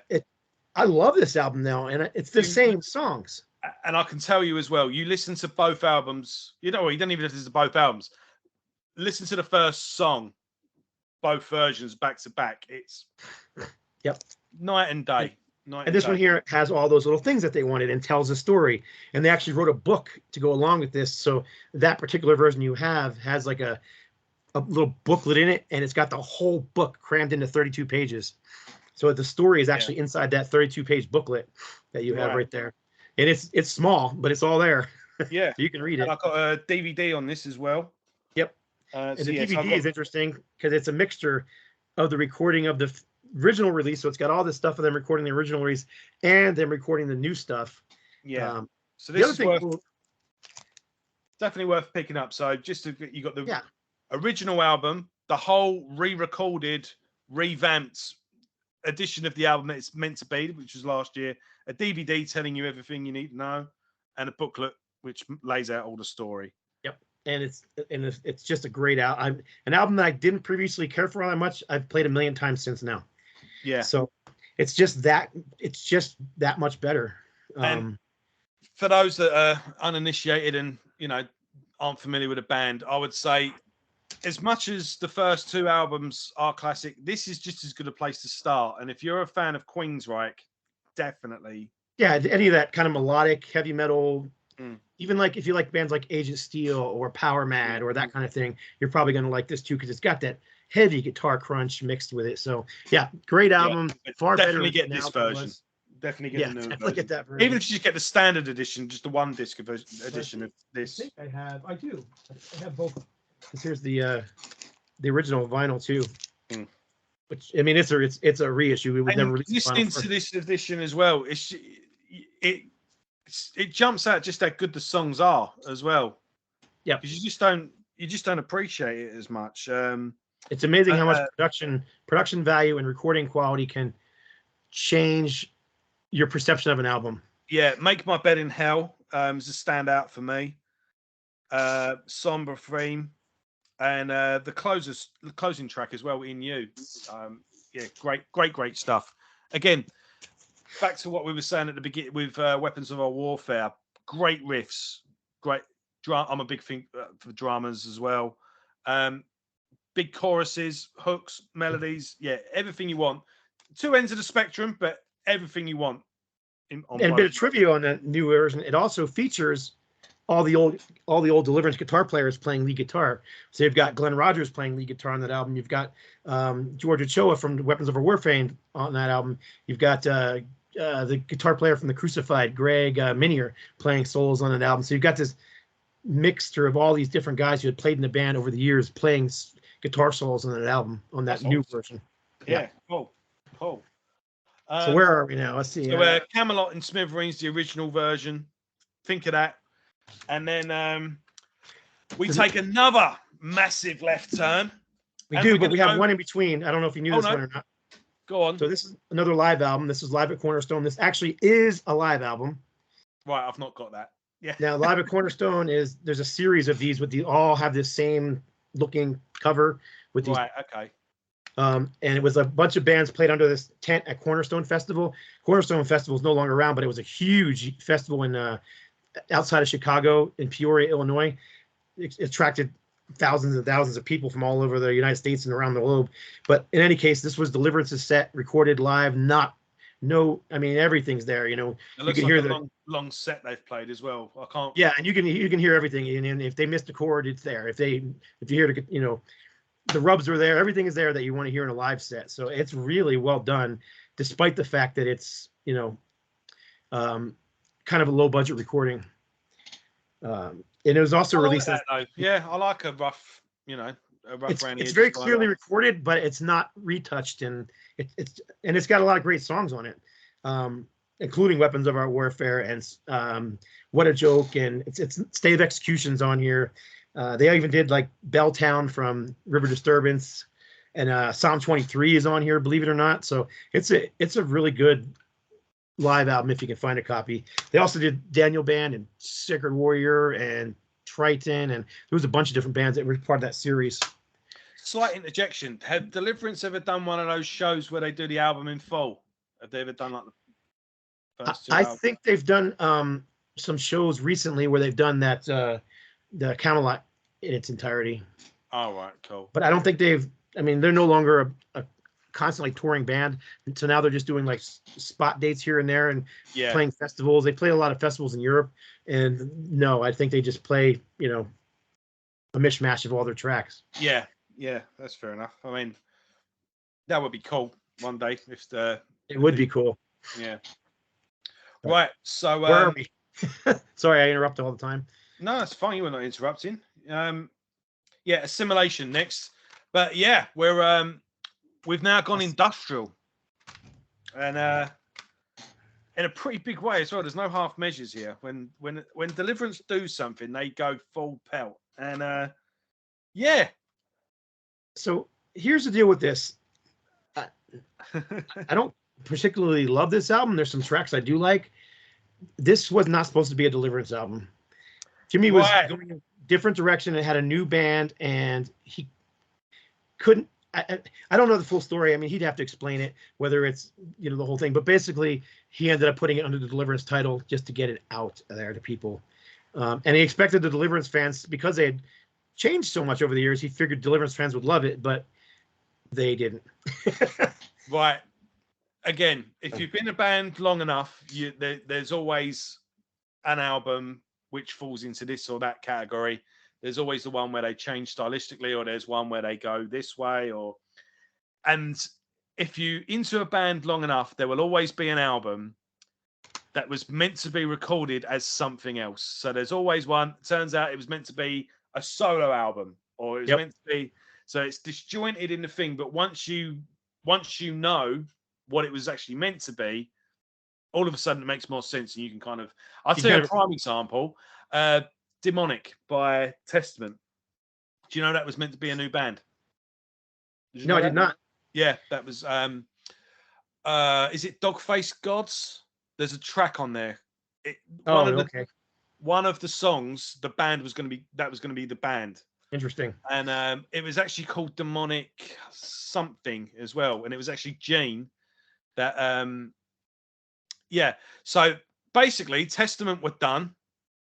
I love this album now, and it's the same songs. And I can tell you as well, you listen to both albums. You don't even listen to both albums. Listen to the first song, both versions back to back. It's night and day. And this one here has all those little things that they wanted and tells a story. And they actually wrote a book to go along with this. So that particular version you have has like a little booklet in it, and it's got the whole book crammed into 32 pages. So the story is actually inside that 32-page booklet that you have right there. And it's small, but it's all there. Yeah. So you can read it. And I've got a DVD on this as well. Yep. And the DVD is interesting because it's a mixture of the recording of the original release. So it's got all this stuff of them recording the original release and them recording the new stuff. Yeah. So this is definitely worth picking up. So just you got the original album, the whole re-recorded, revamped edition of the album that it's meant to be, which was last year, a DVD telling you everything you need to know, and a booklet which lays out all the story. Yep. And it's just a great album. An album that I didn't previously care for all that much. I've played a million times since now. Yeah. So it's just that much better. And for those that are uninitiated and aren't familiar with a band, I would say, as much as the first 2 albums are classic, this is just as good a place to start. And if you're a fan of Queensryche, definitely. Yeah, any of that kind of melodic heavy metal, even like if you like bands like Agent Steel or Power Mad or that kind of thing, you're probably going to like this too because it's got that heavy guitar crunch mixed with it. So yeah, great album. Far definitely better. Get this version. Definitely get the new version. Get that version. Even if you just get the standard edition, just the 1 disc edition of this. I do. I have both. Here's the original vinyl too, which I mean it's a reissue. We would never release. Listening to this edition as well, it jumps out just how good the songs are as well. Yeah, because you just don't appreciate it as much. It's amazing how much production value and recording quality can change your perception of an album. Yeah, Make My Bed in Hell is a standout for me. Somber Theme, and the closing track as well, In You. Yeah, great stuff. Again, back to what we were saying at the beginning with Weapons of Our Warfare. Great riffs, great drum. I'm a big fan for drummers as well. Big choruses, hooks, melodies. Yeah, everything you want. Two ends of the spectrum, but everything you want. And a bit of trivia on that new version. It also features all the old Deliverance guitar players playing lead guitar. So you've got Glenn Rogers playing lead guitar on that album. You've got George Ochoa from Weapons of Our Warfare on that album. You've got the guitar player from The Crucified, Greg Minier, playing solos on that album. So you've got this mixture of all these different guys who had played in the band over the years playing guitar solos on that album, on that new version. Yeah, cool. So where are we now? Let's see. So Camelot and Smithereens, the original version. Think of that. And then we take another massive left turn. We do, but we have one in between. I don't know if you knew this one or not. Go on. So this is another live album. This is live at Cornerstone. This actually is a live album. Right, I've not got that. Yeah. Now, live at Cornerstone there's a series of these all have this same looking cover with these. Right, okay. And it was a bunch of bands played under this tent at Cornerstone Festival. Cornerstone Festival is no longer around, but it was a huge festival in outside of Chicago in Peoria, Illinois. It attracted thousands and thousands of people from all over the United States and around the globe. But in any case, this was Deliverance's set, recorded live. Everything's there. You know, you can hear the long set they've played as well. I can't. Yeah, and you can hear everything. And if they missed a chord, it's there. If you hear the rubs are there. Everything is there that you want to hear in a live set. So it's really well done, despite the fact that it's kind of a low budget recording. And it was also released. Yeah, I like a rough, It's very clearly recorded, but it's not retouched, and it's got a lot of great songs on it, including Weapons of Our Warfare and What a Joke, and it's State of Execution's on here. They even did like Belltown from River Disturbance, and Psalm 23 is on here, believe it or not. So it's a really good live album if you can find a copy. They also did Daniel Band and Sacred Warrior and Triton, and there was a bunch of different bands that were part of that series. Slight interjection. Have Deliverance ever done one of those shows where they do the album in full? Have they ever done like the first two albums? Think they've done some shows recently where they've done that the Camelot in its entirety. Oh, right, cool. But I don't think they're no longer a constantly touring band, and so now they're just doing like spot dates here and there and playing festivals. They play a lot of festivals in Europe, and no, I think they just play a mishmash of all their tracks. Yeah, that's fair enough. I mean, that would be cool one day if it would be cool. Yeah. Right. So where are we? Sorry, I interrupt all the time. No, it's fine. You were not interrupting. Assimilation next, but yeah, we've now gone industrial, and in a pretty big way as well. There's no half measures here. When Deliverance do something, they go full pelt, and So here's the deal with this. I don't particularly love this album. There's some tracks I do like. This was not supposed to be a Deliverance album. Jimmy was going in a different direction and had a new band, and he couldn't. I don't know the full story. I mean, he'd have to explain it, whether it's the whole thing. But basically, he ended up putting it under the Deliverance title just to get it out there to people. And he expected the Deliverance fans, because they had changed so much over the years, he figured Deliverance fans would love it, but they didn't. Right. Again, if you've been a band long enough, there's always an album which falls into this or that category. There's always the one where they change stylistically, or there's one where they go this way, and if you into a band long enough, there will always be an album that was meant to be recorded as something else. So there's always one. Turns out it was meant to be a solo album, or it was meant to be. So it's disjointed in the thing, but once you know what it was actually meant to be, all of a sudden it makes more sense, and you can kind of. I'll tell you a prime example. Demonic by Testament. Do you know that was meant to be a new band? No, I did not. Yeah, that was is it Dogface Gods? there's a track on there. Oh, okay. One of the songs, the band was going to be the band. Interesting. And it was actually called Demonic something as well, and it was actually Gene that so basically Testament were done,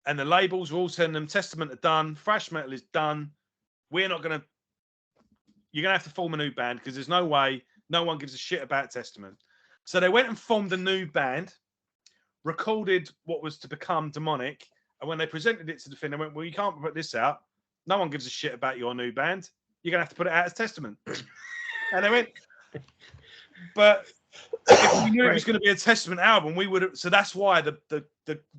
and the labels were all telling them Testament are done, thrash metal is done, you're gonna have to form a new band because there's no way, no one gives a shit about Testament. So they went and formed a new band, recorded what was to become Demonic, and when they presented it to the thing, they went, well, you can't put this out, no one gives a shit about your new band, you're gonna have to put it out as Testament. And they went, but if we knew it was going to be a Testament album, we would have. So that's why the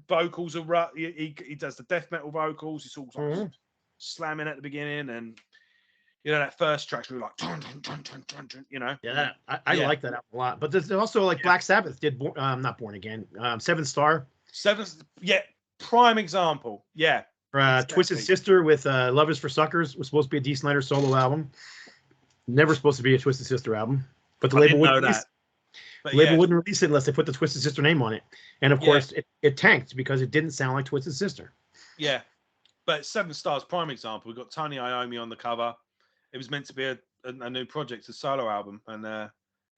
vocals are he does the death metal vocals. It's all like slamming at the beginning, and that first track's really like dun, dun, dun, dun, dun, Yeah, I like that album a lot. But there's also like Black Sabbath did not Born Again, Seven Star. Prime example. Yeah. Exactly. Twisted Sister with Love Is for Suckers was supposed to be a Dee Snider solo album. Never supposed to be a Twisted Sister album, but the label wouldn't release it. Wouldn't release it unless they put the Twisted Sister name on it. And of course, it tanked because it didn't sound like Twisted Sister. Yeah, but Seven Stars prime example. We've got Tony Iommi on the cover. It was meant to be a new project, a solo album, and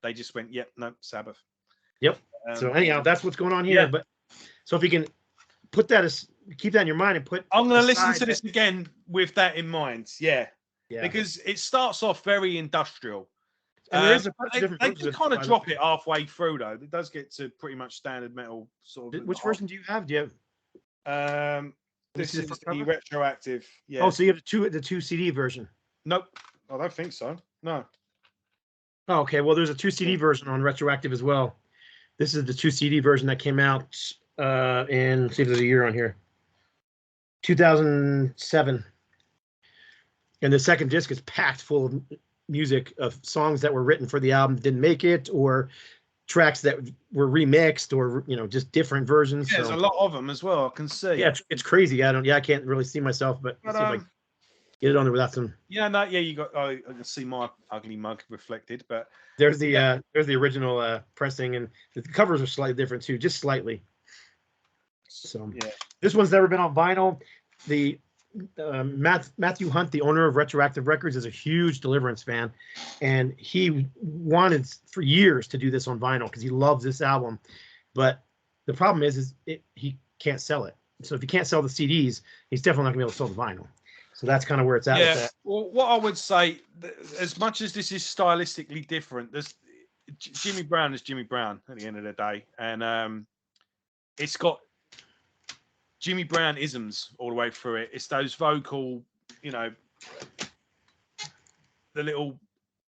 they just went, "Yep, no, Sabbath." Yep. So anyhow, that's what's going on here. Yeah. But so if you can put that keep that in your mind and put. I'm going to listen to this again with that in mind. Yeah. Because it starts off very industrial. And there is a bunch of different versions. They can kind of drop it halfway through, though. It does get to pretty much standard metal sort of. Which version do you have? Do you have? This is the Retroactive. Yeah. Oh, so you have the two CD version? Nope, I don't think so. No. Oh, okay. Well, there's a 2 CD version on Retroactive as well. This is the 2 CD version that came out in. See if there's a year on here. 2007. And the second disc is packed full of music of songs that were written for the album, didn't make it, or tracks that were remixed, or just different versions. Yeah, there's a lot of them as well. I can see. Yeah, it's crazy. I can't really see myself, but see if I get it on there without some. Yeah, no, yeah, you got. I can see my ugly mug reflected, but there's the original pressing, and the covers are slightly different too, just slightly. So this one's never been on vinyl. The Matthew Hunt, the owner of Retroactive Records, is a huge Deliverance fan, and he wanted for years to do this on vinyl because he loves this album. But the problem is he can't sell it. So if he can't sell the CDs, he's definitely not gonna be able to sell the vinyl. So that's kind of where it's at. Yeah. Well, what I would say, as much as this is stylistically different, Jimmy Brown is Jimmy Brown at the end of the day, and it's got Jimmy Brown isms all the way through it. It's those vocal, the little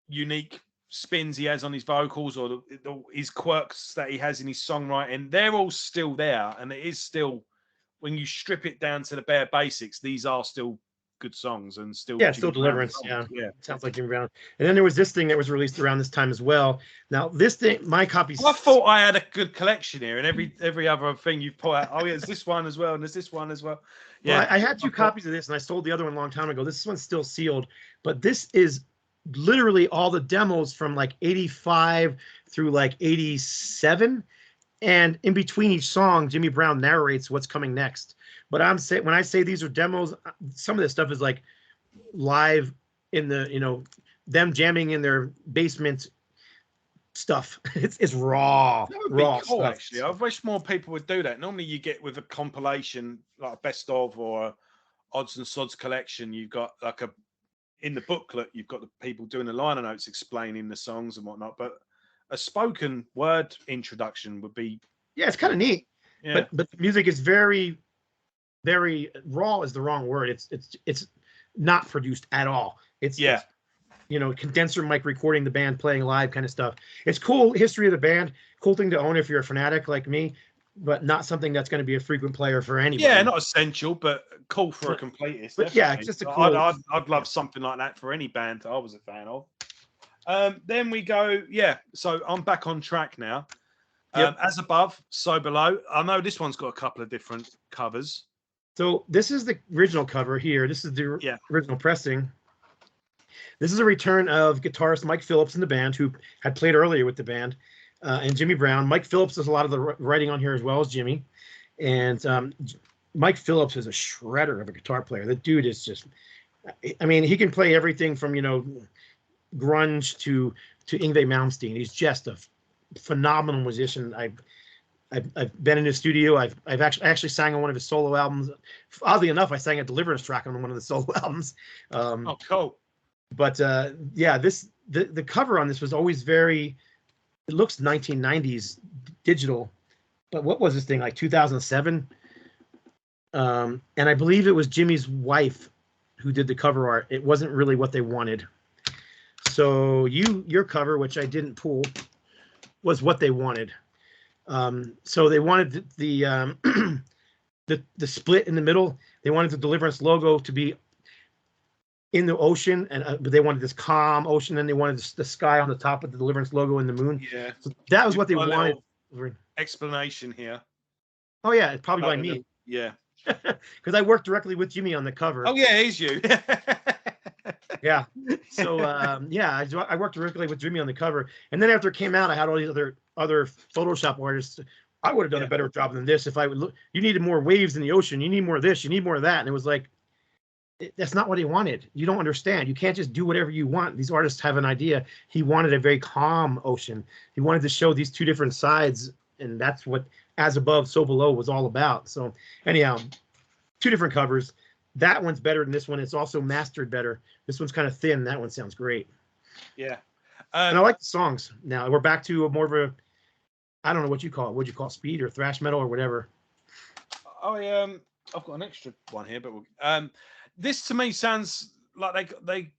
unique spins he has on his vocals, or his quirks that he has in his songwriting. They're all still there, and it is still, when you strip it down to the bare basics, these are still good songs and still still Deliverance. Yeah, sounds like Jimmy Brown. And then there was this thing that was released around this time as well. Now this thing, my copies. I thought I had a good collection here, and every other thing you put out. Oh yeah, there's this one as well, and there's this one as well. Yeah, well, I had 2 copies of this, and I sold the other one a long time ago. This one's still sealed, but this is literally all the demos from like 85 through like 87, and in between each song, Jimmy Brown narrates what's coming next. But when I say these are demos, some of this stuff is like live in the, them jamming in their basement stuff. It's raw, raw cool, stuff. Actually, I wish more people would do that. Normally, you get with a compilation like a best of or odds and sods collection. You've got like in the booklet, you've got the people doing the liner notes explaining the songs and whatnot. But a spoken word introduction would be it's kind of neat. Yeah. But the music is very, very raw is the wrong word. It's not produced at all. It's condenser mic recording the band playing live kind of stuff. It's cool history of the band, cool thing to own if you're a fanatic like me, but not something that's going to be a frequent player for anybody. Yeah, not essential, but cool for a completist. But yeah, it's just a cool. I'd love something like that for any band I was a fan of. Then we go, so I'm back on track now. As above, so below. I know this one's got a couple of different covers. So this is the original cover here. This is the original pressing. This is a return of guitarist Mike Phillips in the band, who had played earlier with the band. and Jimmy Brown. Mike Phillips does a lot of the writing on here as well as Jimmy. And Mike Phillips is a shredder of a guitar player. The dude is just, I mean, he can play everything from, you know, grunge to Yngwie Malmsteen. He's just a phenomenal musician. I've been in his studio. I've actually sang on one of his solo albums. Oddly enough, I sang a Deliverance track on one of the solo albums. Oh, cool. But yeah, the cover on this was always very. It looks 1990s digital, but what was this thing, like 2007? And I believe it was Jimmy's wife who did the cover art. It wasn't really what they wanted. So your cover, which I didn't pull, was what they wanted. So they wanted the split in the middle. They wanted the Deliverance logo to be in the ocean, and but they wanted this calm ocean, and they wanted the sky on the top of the Deliverance logo and the moon. Yeah, so that was what they wanted. Explanation here. Oh yeah, it's probably by me. Yeah, because I worked directly with Jimmy on the cover. Oh yeah, he's you. Yeah. So yeah, I worked directly with Jimmy on the cover, and then after it came out, I had all these other Photoshop artists. I would have done a better job than this if I would look. You needed more waves in the ocean. You need more of this. You need more of that. And it was like, that's not what he wanted. You don't understand. You can't just do whatever you want. These artists have an idea. He wanted a very calm ocean. He wanted to show these two different sides, and that's what As Above, So Below was all about. So anyhow, two different covers. That one's better than this one. It's also mastered better. This one's kind of thin. That one sounds great. Yeah. And I like the songs. Now we're back to more of a, I don't know what you call it. What'd you call it? Speed or thrash metal or whatever? I've got an extra one here, but this to me sounds like they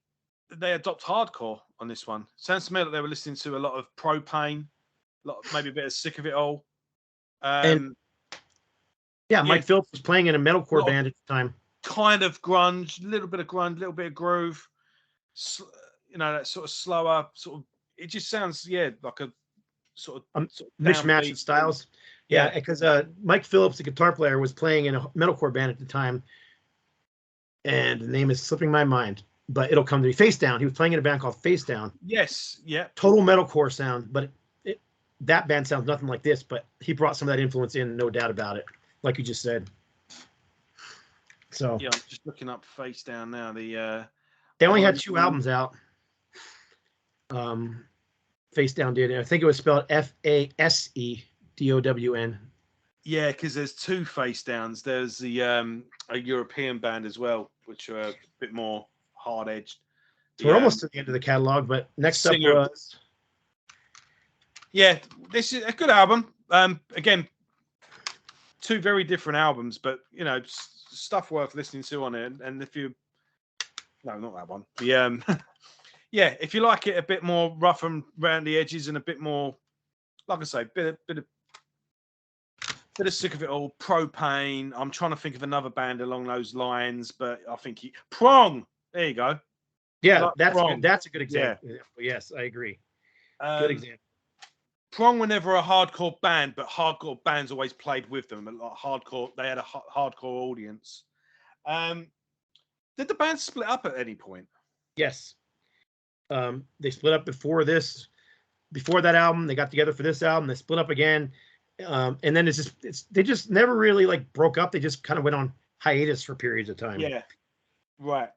adopt hardcore on this one. Sounds to me like they were listening to a lot of Propane, maybe a bit of Sick of It All. And yeah, Mike Phillips was playing in a metalcore band at the time. Kind of grunge, a little bit of grunge, a little bit of groove. You know, that sort of slower, sort of. It just sounds, like a sort of mishmash of styles. Yeah, because Mike Phillips, the guitar player, was playing in a metalcore band at the time, and the name is slipping my mind, but it'll come to me. Face Down. He was playing in a band called Face Down. Yes, yeah. Total metalcore sound, but that band sounds nothing like this. But he brought some of that influence in, no doubt about it, like you just said. So yeah, I'm just looking up Face Down now. They only had 2 albums out. Face Down did. I think it was spelled FASEDOWN. Yeah, because there's 2 Face Downs. There's the a European band as well, which are a bit more hard edged. So we're almost to the end of the catalog, but next up was. Yeah, this is a good album. Again, 2 very different albums, but you know, stuff worth listening to on it. And if you, no, not that one. Yeah, if you like it a bit more rough and around the edges and a bit more, like I say, bit of Sick of It All, Propane. I'm trying to think of another band along those lines, but I think Prong. There you go. Yeah, that's a good example. Yeah. Yes, I agree. Good example. Prong were never a hardcore band, but hardcore bands always played with them. Like hardcore, they had a hardcore audience. Did the band split up at any point? Yes. They split up before that album. They got together for this album. They split up again. And then they just never really like broke up. They just kind of went on hiatus for periods of time. Yeah. Right.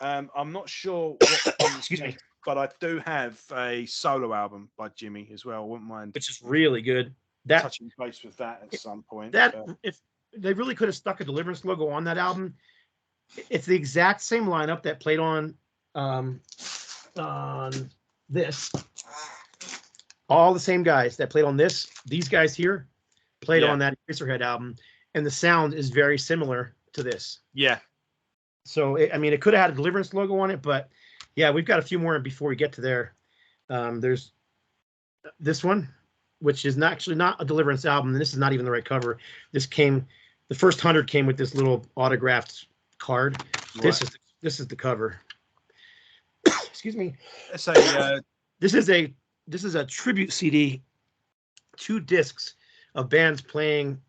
I'm not sure what excuse me, but I do have a solo album by Jimmy as well. I wouldn't mind, which is really good. Touching base with that at some point. If they really could have stuck a Deliverance logo on that album, it's the exact same lineup that played on this. All the same guys that played on this. These guys here played on that Eraserhead album, and the sound is very similar to this. Yeah. So it could have had a Deliverance logo on it, but yeah, we've got a few more before we get to there. There's this one, which is actually not a Deliverance album, and this is not even the right cover. The first 100 came with this little autographed card. Right. This is the cover. Excuse me. This is a tribute CD, 2 discs of bands playing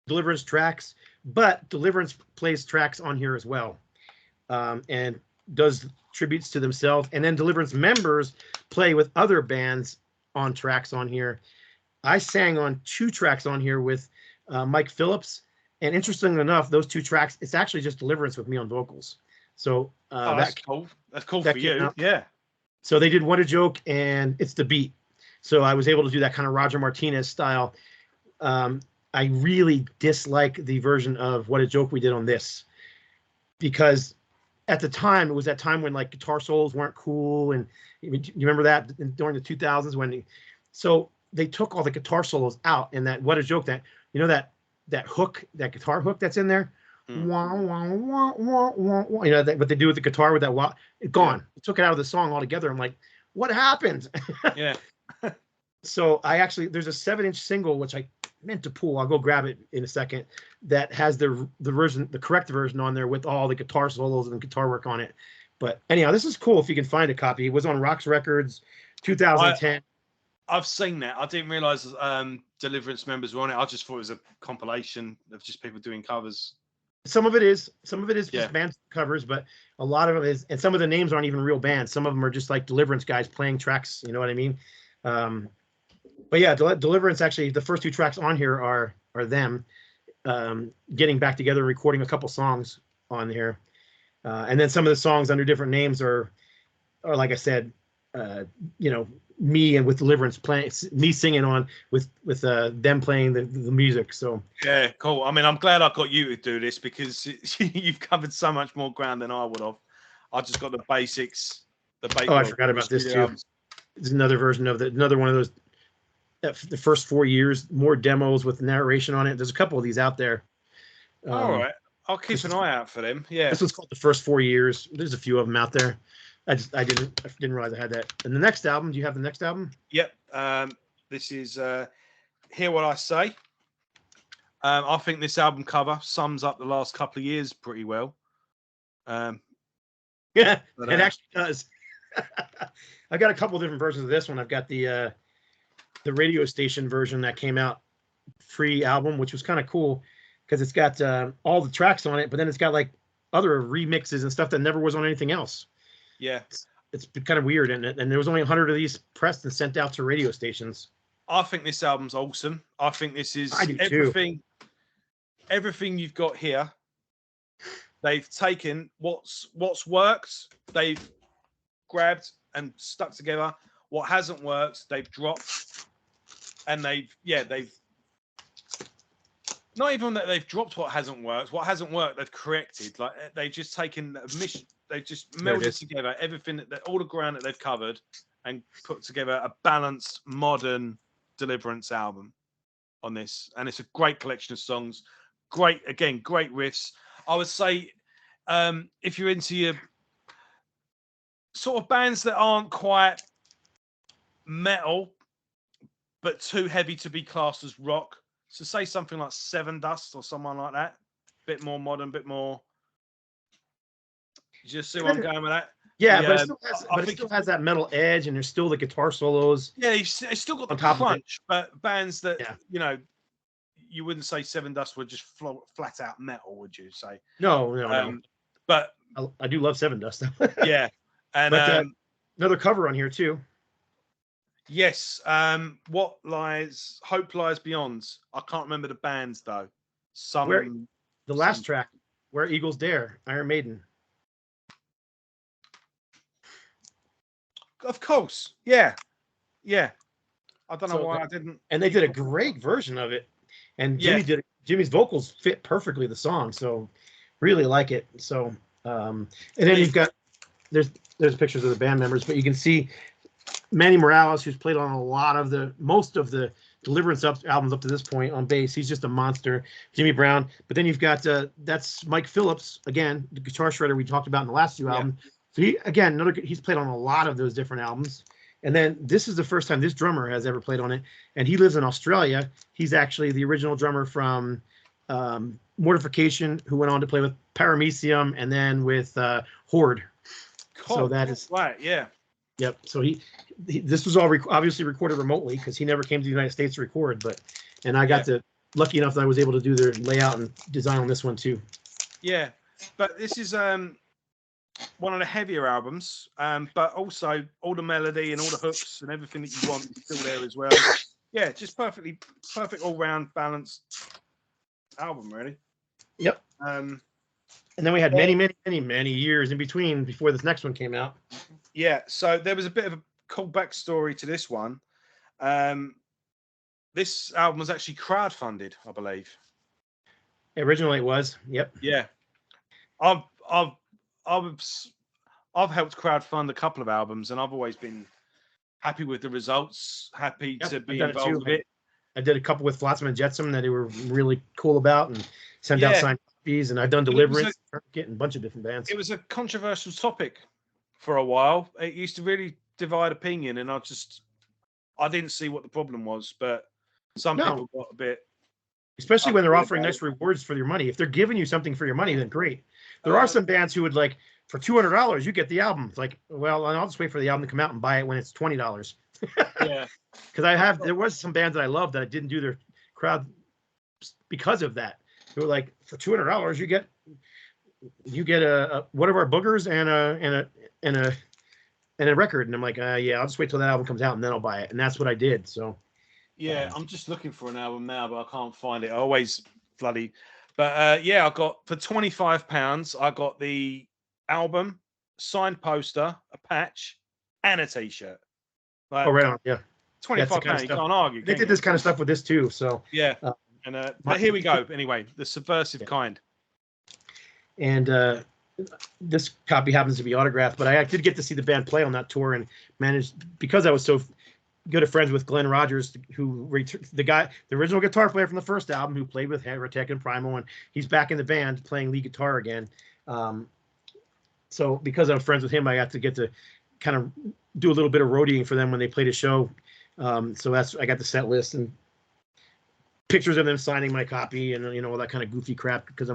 Deliverance tracks, but Deliverance plays tracks on here as well, and does tributes to themselves. And then Deliverance members play with other bands on tracks on here. I sang on 2 tracks on here with Mike Phillips, and interestingly enough, those 2 tracks, it's actually just Deliverance with me on vocals. So that's cool. That's cool for you. Out. Yeah. So they did What a Joke and It's the Beat. So I was able to do that kind of Roger Martinez style. I really dislike the version of What a Joke we did on this, because at the time, it was that time when like guitar solos weren't cool. And you remember that during the 2000s so they took all the guitar solos out, and that What a Joke, that, you know, that hook, that guitar hook that's in there, wah, wah, wah, wah, wah, wah, you know, what they do with the guitar with that wah, it's gone. It took it out of the song altogether. I'm like, what happened? Yeah. So there's a 7-inch single, which I meant to pull. I'll go grab it in a second, that has the version, the correct version on there with all the guitar solos and guitar work on it. But anyhow, this is cool if you can find a copy. It was on Roxx Records, 2010. I've seen that. I didn't realize Deliverance members were on it. I just thought it was a compilation of just people doing covers. Some of it is just band covers, but a lot of it is, and some of the names aren't even real bands. Some of them are just like Deliverance guys playing tracks. You know what I mean? But yeah, Deliverance, actually, the first 2 tracks on here are them getting back together and recording a couple songs on here. And then some of the songs under different names are like I said, you know, me and with Deliverance playing, me singing on with them playing the music. So yeah, cool. I mean, I'm glad I got you to do this, because you've covered so much more ground than I would have. I just got the basics. I forgot about this too. It's another version of another one of those. The first 4 years, more demos with narration on it. There's a couple of these out there. All right, I'll keep an eye out for them. Yeah, this one's called The First 4 Years. There's a few of them out there. I didn't realize I had that. And the next album, do you have the next album? Yep. This is Hear What I Say. I think this album cover sums up the last couple of years pretty well. Yeah, it actually does. I got a couple different versions of this one. I've got the radio station version that came out free album, which was kind of cool because it's got all the tracks on it, but then it's got like other remixes and stuff that never was on anything else. Yeah, it's been kind of weird, and there was only 100 of these pressed and sent out to radio stations. I think this album's awesome. I think this is everything you've got here. They've taken what's worked, they've grabbed and stuck together. What hasn't worked, they've dropped, and they've not even that they've dropped what hasn't worked. What hasn't worked, they've corrected. Like they've just taken a mission. They've just melded together everything that all the ground that they've covered and put together a balanced, modern Deliverance album on this. And it's a great collection of songs. Great riffs. I would say if you're into your sort of bands that aren't quite metal, but too heavy to be classed as rock. So say something like Seven Dust or someone like that. Bit more modern, bit more. You just see where I'm going with that? Yeah, but it still has that metal edge, and there's still the guitar solos. Yeah, it's still got the crunch, but bands that, you know, you wouldn't say Seven Dust would just flat out metal, would you say? No. But I do love Seven Dust. Yeah. And another cover on here too. Yes. Hope Lies Beyond. I can't remember the bands though. Last track, Where Eagles Dare, Iron Maiden. Of course. Yeah. I don't know why I didn't. And they did a great version of it. And Jimmy's vocals fit perfectly the song, so really like it. So and then you've got there's pictures of the band members, but you can see Manny Morales, who's played on most of the Deliverance albums up to this point on bass. He's just a monster. Jimmy Brown. But then you've got that's Mike Phillips, again, the guitar shredder we talked about in the last 2 albums. So he's played on a lot of those different albums. And then this is the first time this drummer has ever played on it, and he lives in Australia. He's actually the original drummer from Mortification, who went on to play with Paramecium and then with Horde. Cool. So that is right. Yeah. Yep. So this was all obviously recorded remotely because he never came to the United States to record. And I got lucky enough that I was able to do the layout and design on this one too. Yeah, but this is one of the heavier albums, but also all the melody and all the hooks and everything that you want is still there as well. Yeah, just perfect all-round balanced album, really. Yep. And then we had many years in between before this next one came out. Yeah, so there was a bit of a cool backstory to this one. This album was actually crowdfunded, I believe. Originally, it was. Yep. Yeah, I've helped crowdfund a couple of albums, and I've always been happy with the results. Happy to be involved with it. I did a couple with Flotsam and Jetsam that they were really cool about, and sent out signed copies. And I've done Deliverance, getting a bunch of different bands. It was a controversial topic for a while. It used to really divide opinion, and I didn't see what the problem was, but some people got a bit. Especially when they're offering nice rewards for your money. If they're giving you something for your money, then great. There are some bands who would like, for $200, you get the album. It's like, well, I'll just wait for the album to come out and buy it when it's $20. Yeah. Because there was some bands that I loved that I didn't do their crowd because of that. They were like, for $200, you get a one of our boogers and a record. And I'm like, yeah, I'll just wait till that album comes out and then I'll buy it. And that's what I did. So. Yeah, I'm just looking for an album now, but I can't find it. I always bloody. But yeah, I got for £25. I got the album, signed poster, a patch, and a T-shirt. Like, right on. Yeah, £25. You can't argue. They did this kind of stuff with this too. So yeah, but here we go. Anyway, the Subversive Kind. And this copy happens to be autographed, but I did get to see the band play on that tour and managed, because I was so good of friends with Glenn Rogers, the original guitar player from the first album, who played with Heretic and Primal, and he's back in the band playing lead guitar again. So because I'm friends with him, I got to kind of do a little bit of roadieing for them when they played a show. So I got the set list and pictures of them signing my copy and all that kind of goofy crap, because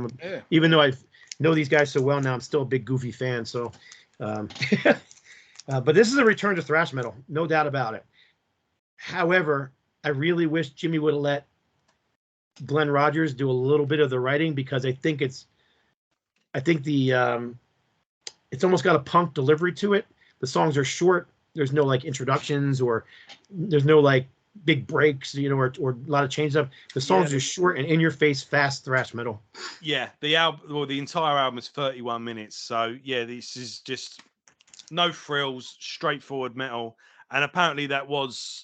even though I know these guys so well now, I'm still a big goofy fan. So, but this is a return to thrash metal, no doubt about it. However, I really wish Jimmy would have let Glenn Rogers do a little bit of the writing, because I think it's almost got a punk delivery to it. The songs are short. There's no like introductions, or there's no like big breaks, or a lot of change up. The songs are short and in your face, fast thrash metal. Yeah, the entire album is 31 minutes. So yeah, this is just no frills, straightforward metal. And apparently that was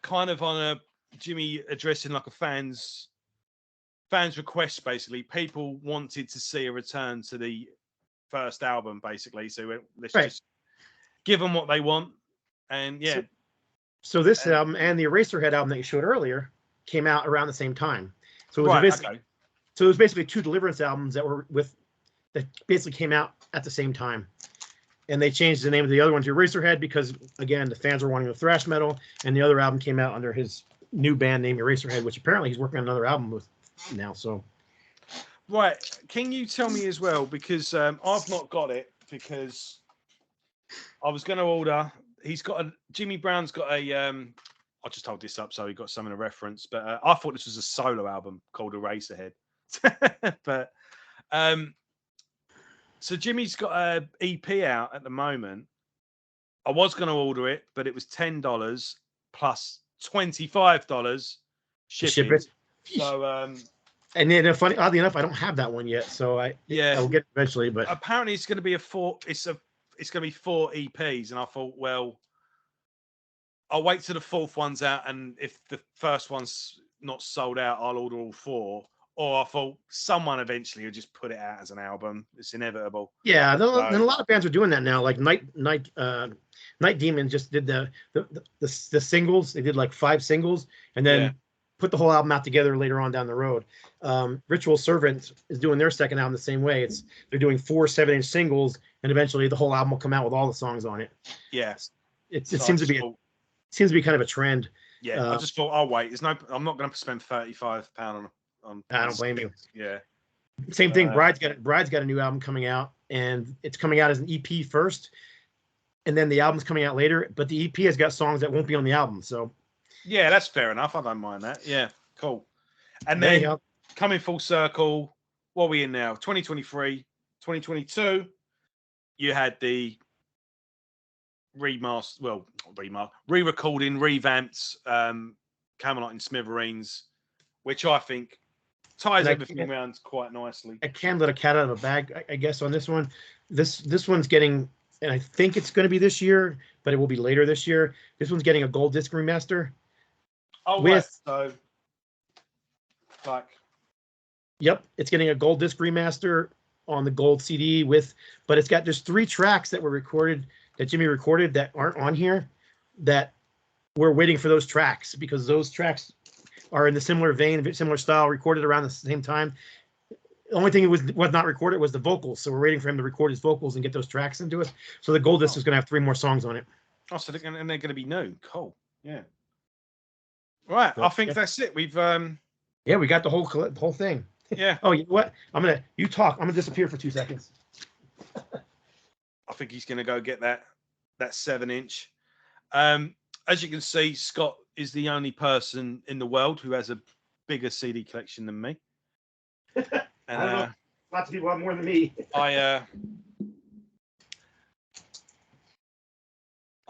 kind of on a Jimmy addressing like a fans request. Basically, people wanted to see a return to the first album, basically. So let's just give them what they want. And yeah. So this album and the Eraserhead album that you showed earlier came out around the same time. So it was So it was basically two Deliverance albums that basically came out at the same time. And they changed the name of the other one to Eraserhead because, again, the fans were wanting the thrash metal, and the other album came out under his new band name, Eraserhead, which apparently he's working on another album with now. So, right, can you tell me as well, because I've not got it, because I was going to order. Jimmy Brown's got a. I just hold this up so he got some in a reference, but I thought this was a solo album called Eraserhead, but. So Jimmy's got an EP out at the moment. I was going to order it, but it was $10 plus $25 shipping. So, and then oddly enough, I don't have that one yet, so I'll get it eventually. But apparently, it's going to be it's going to be 4 EPs, and I thought, well, I'll wait till the fourth one's out, and if the first one's not sold out, I'll order all 4. Or I thought someone eventually will just put it out as an album. It's inevitable. Yeah, and a lot of bands are doing that now. Like Night Demon just did the singles. They did like 5 singles, and then put the whole album out together later on down the road. Ritual Servant is doing their second album the same way. They're doing 4 7-inch singles, and eventually the whole album will come out with all the songs on it. Yeah, it seems to be kind of a trend. Yeah, I just thought I'll wait. I'm not going to spend £35 on. I don't blame you. Yeah. Same thing. Bride's got a new album coming out, and it's coming out as an EP first, and then the album's coming out later. But the EP has got songs that won't be on the album. So yeah, that's fair enough. I don't mind that. Yeah, cool. And then coming full circle, what are we in now? 2023, 2022. you had the re-recording, revamped Camelot and Smithereens, which I think ties everything around quite nicely. I can let a cat out of a bag, I guess, on this one. This one's getting, and I think it's going to be this year, but it will be later this year. This one's getting a gold disc remaster. Oh, right. So, like, yep, it's getting a gold disc remaster on the gold CD but it's got, there's 3 tracks that were recorded, that Jimmy recorded, that aren't on here, that we're waiting for those tracks, because those tracks are in the similar vein, similar style, recorded around the same time. The only thing was not recorded was the vocals, so we're waiting for him to record his vocals and get those tracks into it. So the gold disc is going to have 3 more songs on it. Oh, so they're going to be new. Cool. Yeah. Right. I think that's it. We've yeah, we got the whole thing. Yeah. Oh, you know what? You talk. I'm gonna disappear for 2 seconds. I think he's gonna go get that 7-inch. As you can see, Scott is the only person in the world who has a bigger CD collection than me. And I don't know. Lots of people have more than me. I'm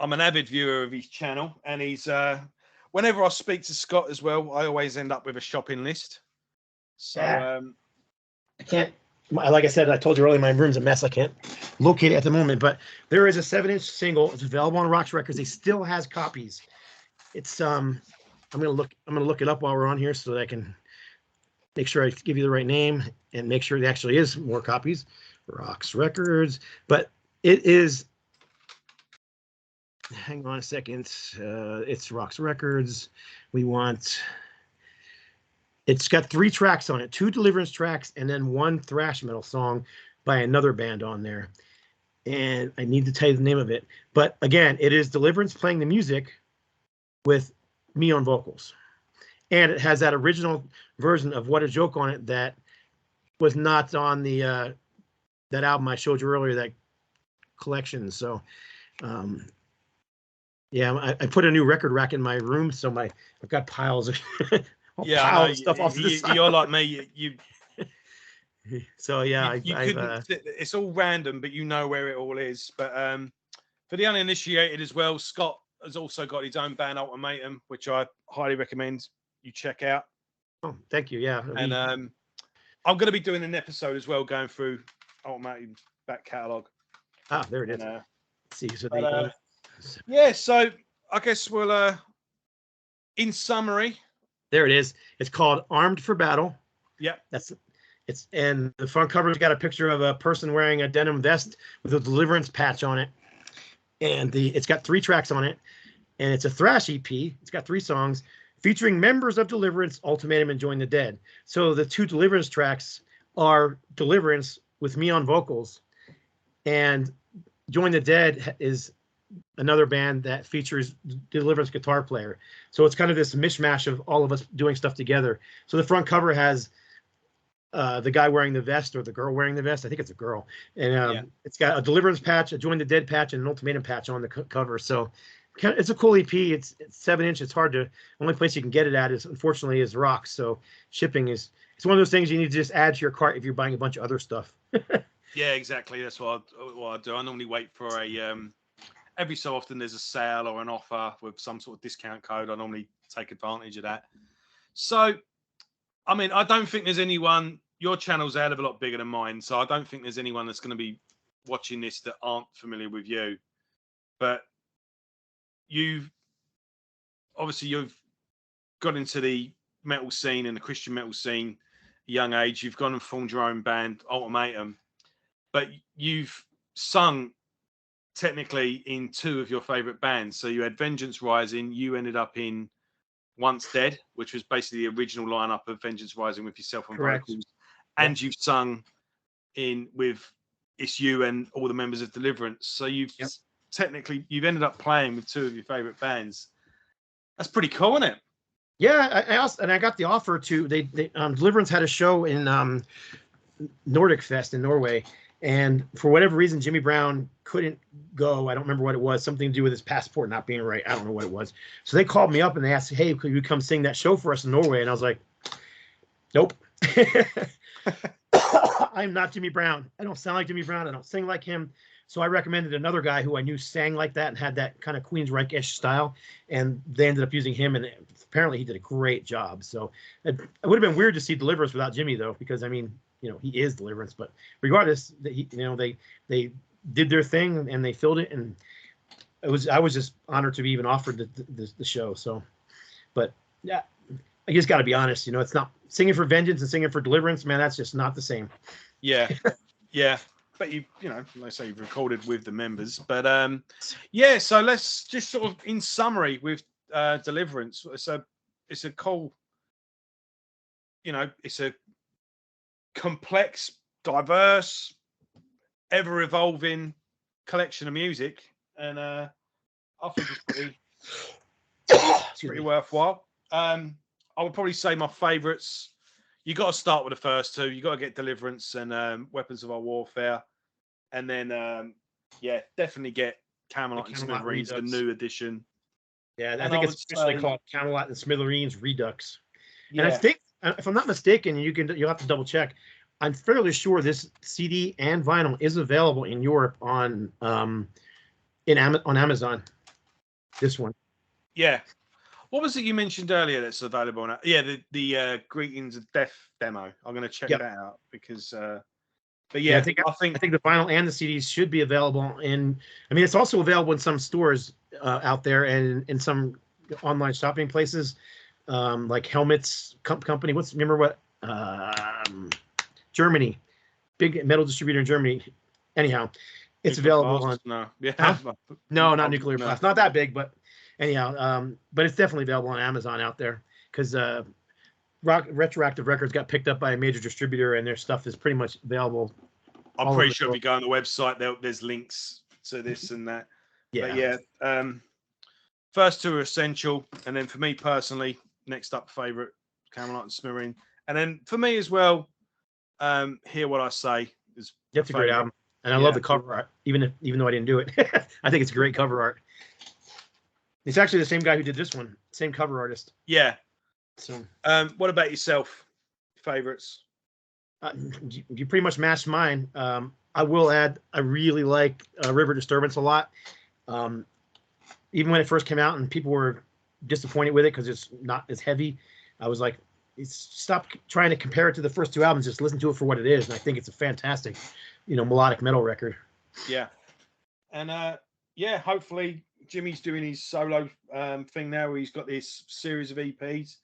an avid viewer of his channel, and he's whenever I speak to Scott as well, I always end up with a shopping list. So I can't, like I said, I told you earlier, my room's a mess. I can't locate it at the moment, but there is a 7-inch single. It's available on Roxx Records. He still has copies. It's I'm gonna look it up while we're on here so that I can make sure I give you the right name and make sure it actually is more copies. Roxx Records, but it is. Hang on a second. It's Roxx Records. It's got 3 tracks on it, 2 Deliverance tracks, and then 1 thrash metal song by another band on there. And I need to tell you the name of it. But again, it is Deliverance playing the music with me on vocals. And it has that original version of What a Joke on it that was not on the that album I showed you earlier, that collection. So yeah, I put a new record rack in my room, so I've got piles of pile of stuff off to the side. You're like me. You so yeah, it's all random, but you know where it all is. But for the uninitiated as well, Scott has also got his own band, Ultimatum, which I highly recommend you check out. Oh, thank you. Yeah, and I'm going to be doing an episode as well, going through Ultimatum back catalogue. Ah, there it is. Let's see, so yeah, so I guess we'll in summary, there it is. It's called Armed for Battle. Yeah, and the front cover's got a picture of a person wearing a denim vest with a Deliverance patch on it, and it's got 3 tracks on it, and it's a thrash EP. It's got 3 songs featuring members of Deliverance, Ultimatum, and Join the Dead. So the 2 Deliverance tracks are Deliverance with me on vocals, and Join the Dead is another band that features Deliverance guitar player. So it's kind of this mishmash of all of us doing stuff together. So the front cover has the guy wearing the vest, or the girl wearing the vest. I think it's a girl. And it's got a Deliverance patch, a Join the Dead patch, and an Ultimatum patch on the cover. So it's a cool EP. It's 7-inch. It's hard to, the only place you can get it at is, unfortunately, is Roxx. So shipping it's one of those things you need to just add to your cart if you're buying a bunch of other stuff. Yeah, exactly. That's what I do. I normally wait for every so often there's a sale or an offer with some sort of discount code. I normally take advantage of that. So, I mean, I don't think there's anyone, your channel's a hell of a lot bigger than mine, so I don't think there's anyone that's going to be watching this that aren't familiar with you. But you've got into the metal scene and the Christian metal scene at a young age. You've gone and formed your own band, Ultimatum, but you've sung technically in 2 of your favorite bands. So you had Vengeance Rising, you ended up in Once Dead, which was basically the original lineup of Vengeance Rising with yourself on vocals, and you've sung in with It's You and all the members of Deliverance. So you've you've ended up playing with 2 of your favorite bands. That's pretty cool, isn't it? Yeah, I got the offer to Deliverance had a show in Nordic Fest in Norway. And for whatever reason, Jimmy Brown couldn't go. I don't remember what it was. Something to do with his passport not being right. I don't know what it was. So they called me up and they asked, "Hey, could you come sing that show for us in Norway?" And I was like, "Nope." I'm not Jimmy Brown. I don't sound like Jimmy Brown. I don't sing like him. So I recommended another guy who I knew sang like that and had that kind of Queensryche-ish style, and they ended up using him, and apparently he did a great job. So it would have been weird to see Deliverance without Jimmy, though, because I mean, he is Deliverance. But regardless, they did their thing and they filled it, and I was just honored to be even offered the show. So, but yeah, I just got to be honest. It's not singing for Vengeance and singing for Deliverance, man. That's just not the same. Yeah, yeah. But like I say, you've recorded with the members. But yeah. So let's just sort of, in summary, with Deliverance, it's a cool. It's a complex, diverse, ever-evolving collection of music, and I think it's pretty worthwhile. I would probably say my favourites. You got to start with the first two. You got to get Deliverance and Weapons of Our Warfare, and then definitely get Camelot and Smithereens, the new edition. Yeah, I think it's officially called Camelot and Smithereens Redux. Yeah. And I think, if I'm not mistaken, you'll have to double check. I'm fairly sure this CD and vinyl is available in Europe on Amazon. This one. Yeah. What was it you mentioned earlier that's available now? Yeah, the Greetings of Death demo. I'm going to check that out because. But yeah, I think the vinyl and the CDs should be available it's also available in some stores out there and in some online shopping places, like Helmets Company. Germany, big metal distributor in Germany. Anyhow, it's available on. No, yeah, huh? No, not Nuclear Blast. Not that big, but anyhow, but it's definitely available on Amazon out there because Retroactive Records got picked up by a major distributor, and their stuff is pretty much available. I'm pretty sure if you go on the website, there's links to this and that. Yeah. But yeah, first two are essential, and then for me personally, next up favorite Camelot and Smithereens, and then for me as well, Hear What I Say is. That's a great album, and I love the cover art, even though I didn't do it. I think it's great cover art. It's actually the same guy who did this one, same cover artist. Yeah. So, what about yourself? Favorites? You pretty much matched mine. I will add, I really like River Disturbance a lot. Even when it first came out and people were disappointed with it because it's not as heavy, I was like, stop trying to compare it to the first two albums. Just listen to it for what it is. And I think it's a fantastic, melodic metal record. Yeah. And hopefully Jimmy's doing his solo thing now where he's got this series of EPs.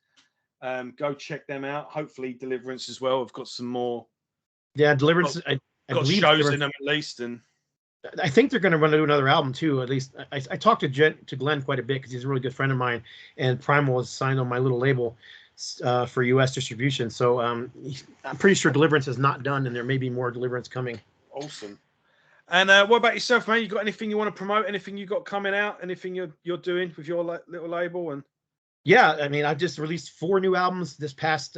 Go check them out. Hopefully Deliverance as well. I've got some more. Yeah, Deliverance. I believe shows in them at least, and I think they're going to run to do another album too. At least I talked to Glenn quite a bit because he's a really good friend of mine, and Primal is signed on my little label for U.S. distribution. So I'm pretty sure Deliverance is not done, and there may be more Deliverance coming. Awesome. And what about yourself, man? You got anything you want to promote? Anything you got coming out? Anything you're doing with your little label? And yeah, I've just released 4 new albums this past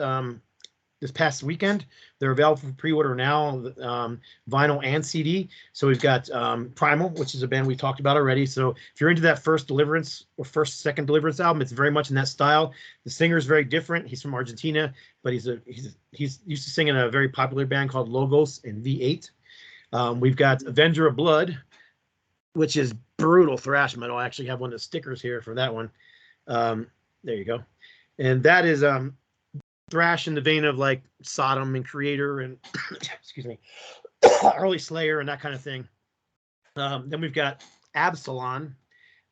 weekend. They're available for pre-order now, vinyl and CD. So we've got Primal, which is a band we talked about already. So if you're into that first second Deliverance album, it's very much in that style. The singer is very different. He's from Argentina, but he's used to sing in a very popular band called Logos and V8. We've got Avenger of Blood, which is brutal thrash metal. I actually have one of the stickers here for that one. There you go. And that is thrash in the vein of like Sodom and Creator and excuse me, early Slayer and that kind of thing. Then we've got Absalon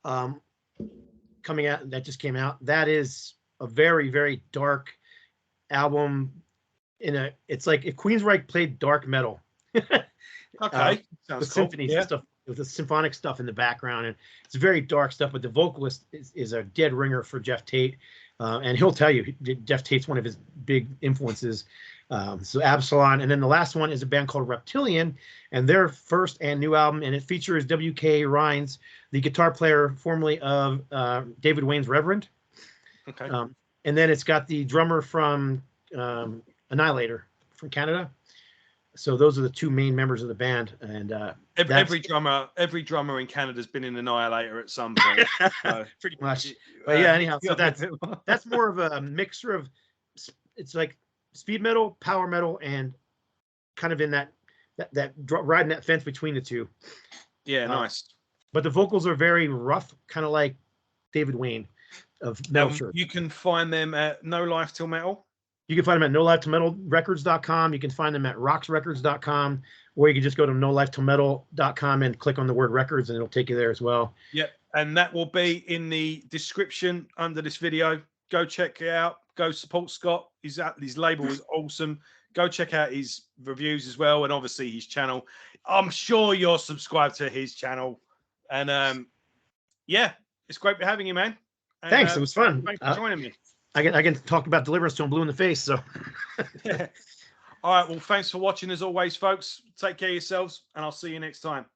coming out. That just came out. That is a very, very dark album. It's like if Queensryche played dark metal. Okay, sounds with symphony stuff, with the symphonic stuff in the background, and it's very dark stuff. But the vocalist is a dead ringer for Jeff Tate, and he'll tell you Jeff Tate's one of his big influences. So Absalon, and then the last one is a band called Reptilian, and their first and new album, and it features W.K. Rhines, the guitar player formerly of David Wayne's Reverend. Okay, and then it's got the drummer from Annihilator from Canada. So those are the 2 main members of the band, and every drummer in Canada's been in Annihilator at some point. So, pretty much. But yeah, anyhow, so that's more of a mixture of, it's like speed metal, power metal, and kind of in riding that fence between the two. Yeah, nice. But the vocals are very rough, kind of like David Wayne of Metal Church. You can find them at NoLifeTilMetal. You can find them at NoLifeTilMetalRecords.com. You can find them at RoxxRecords.com, or you can just go to NoLifeTilMetal.com and click on the word records, and it'll take you there as well. Yep, and that will be in the description under this video. Go check it out. Go support Scott. His label is awesome. Go check out his reviews as well, and obviously his channel. I'm sure you're subscribed to his channel. And yeah, it's great having you, man. And, thanks. It was fun. Thanks for joining me. I can talk about Deliverance till I'm blue in the face. So, yeah. All right. Well, thanks for watching as always, folks. Take care of yourselves, and I'll see you next time.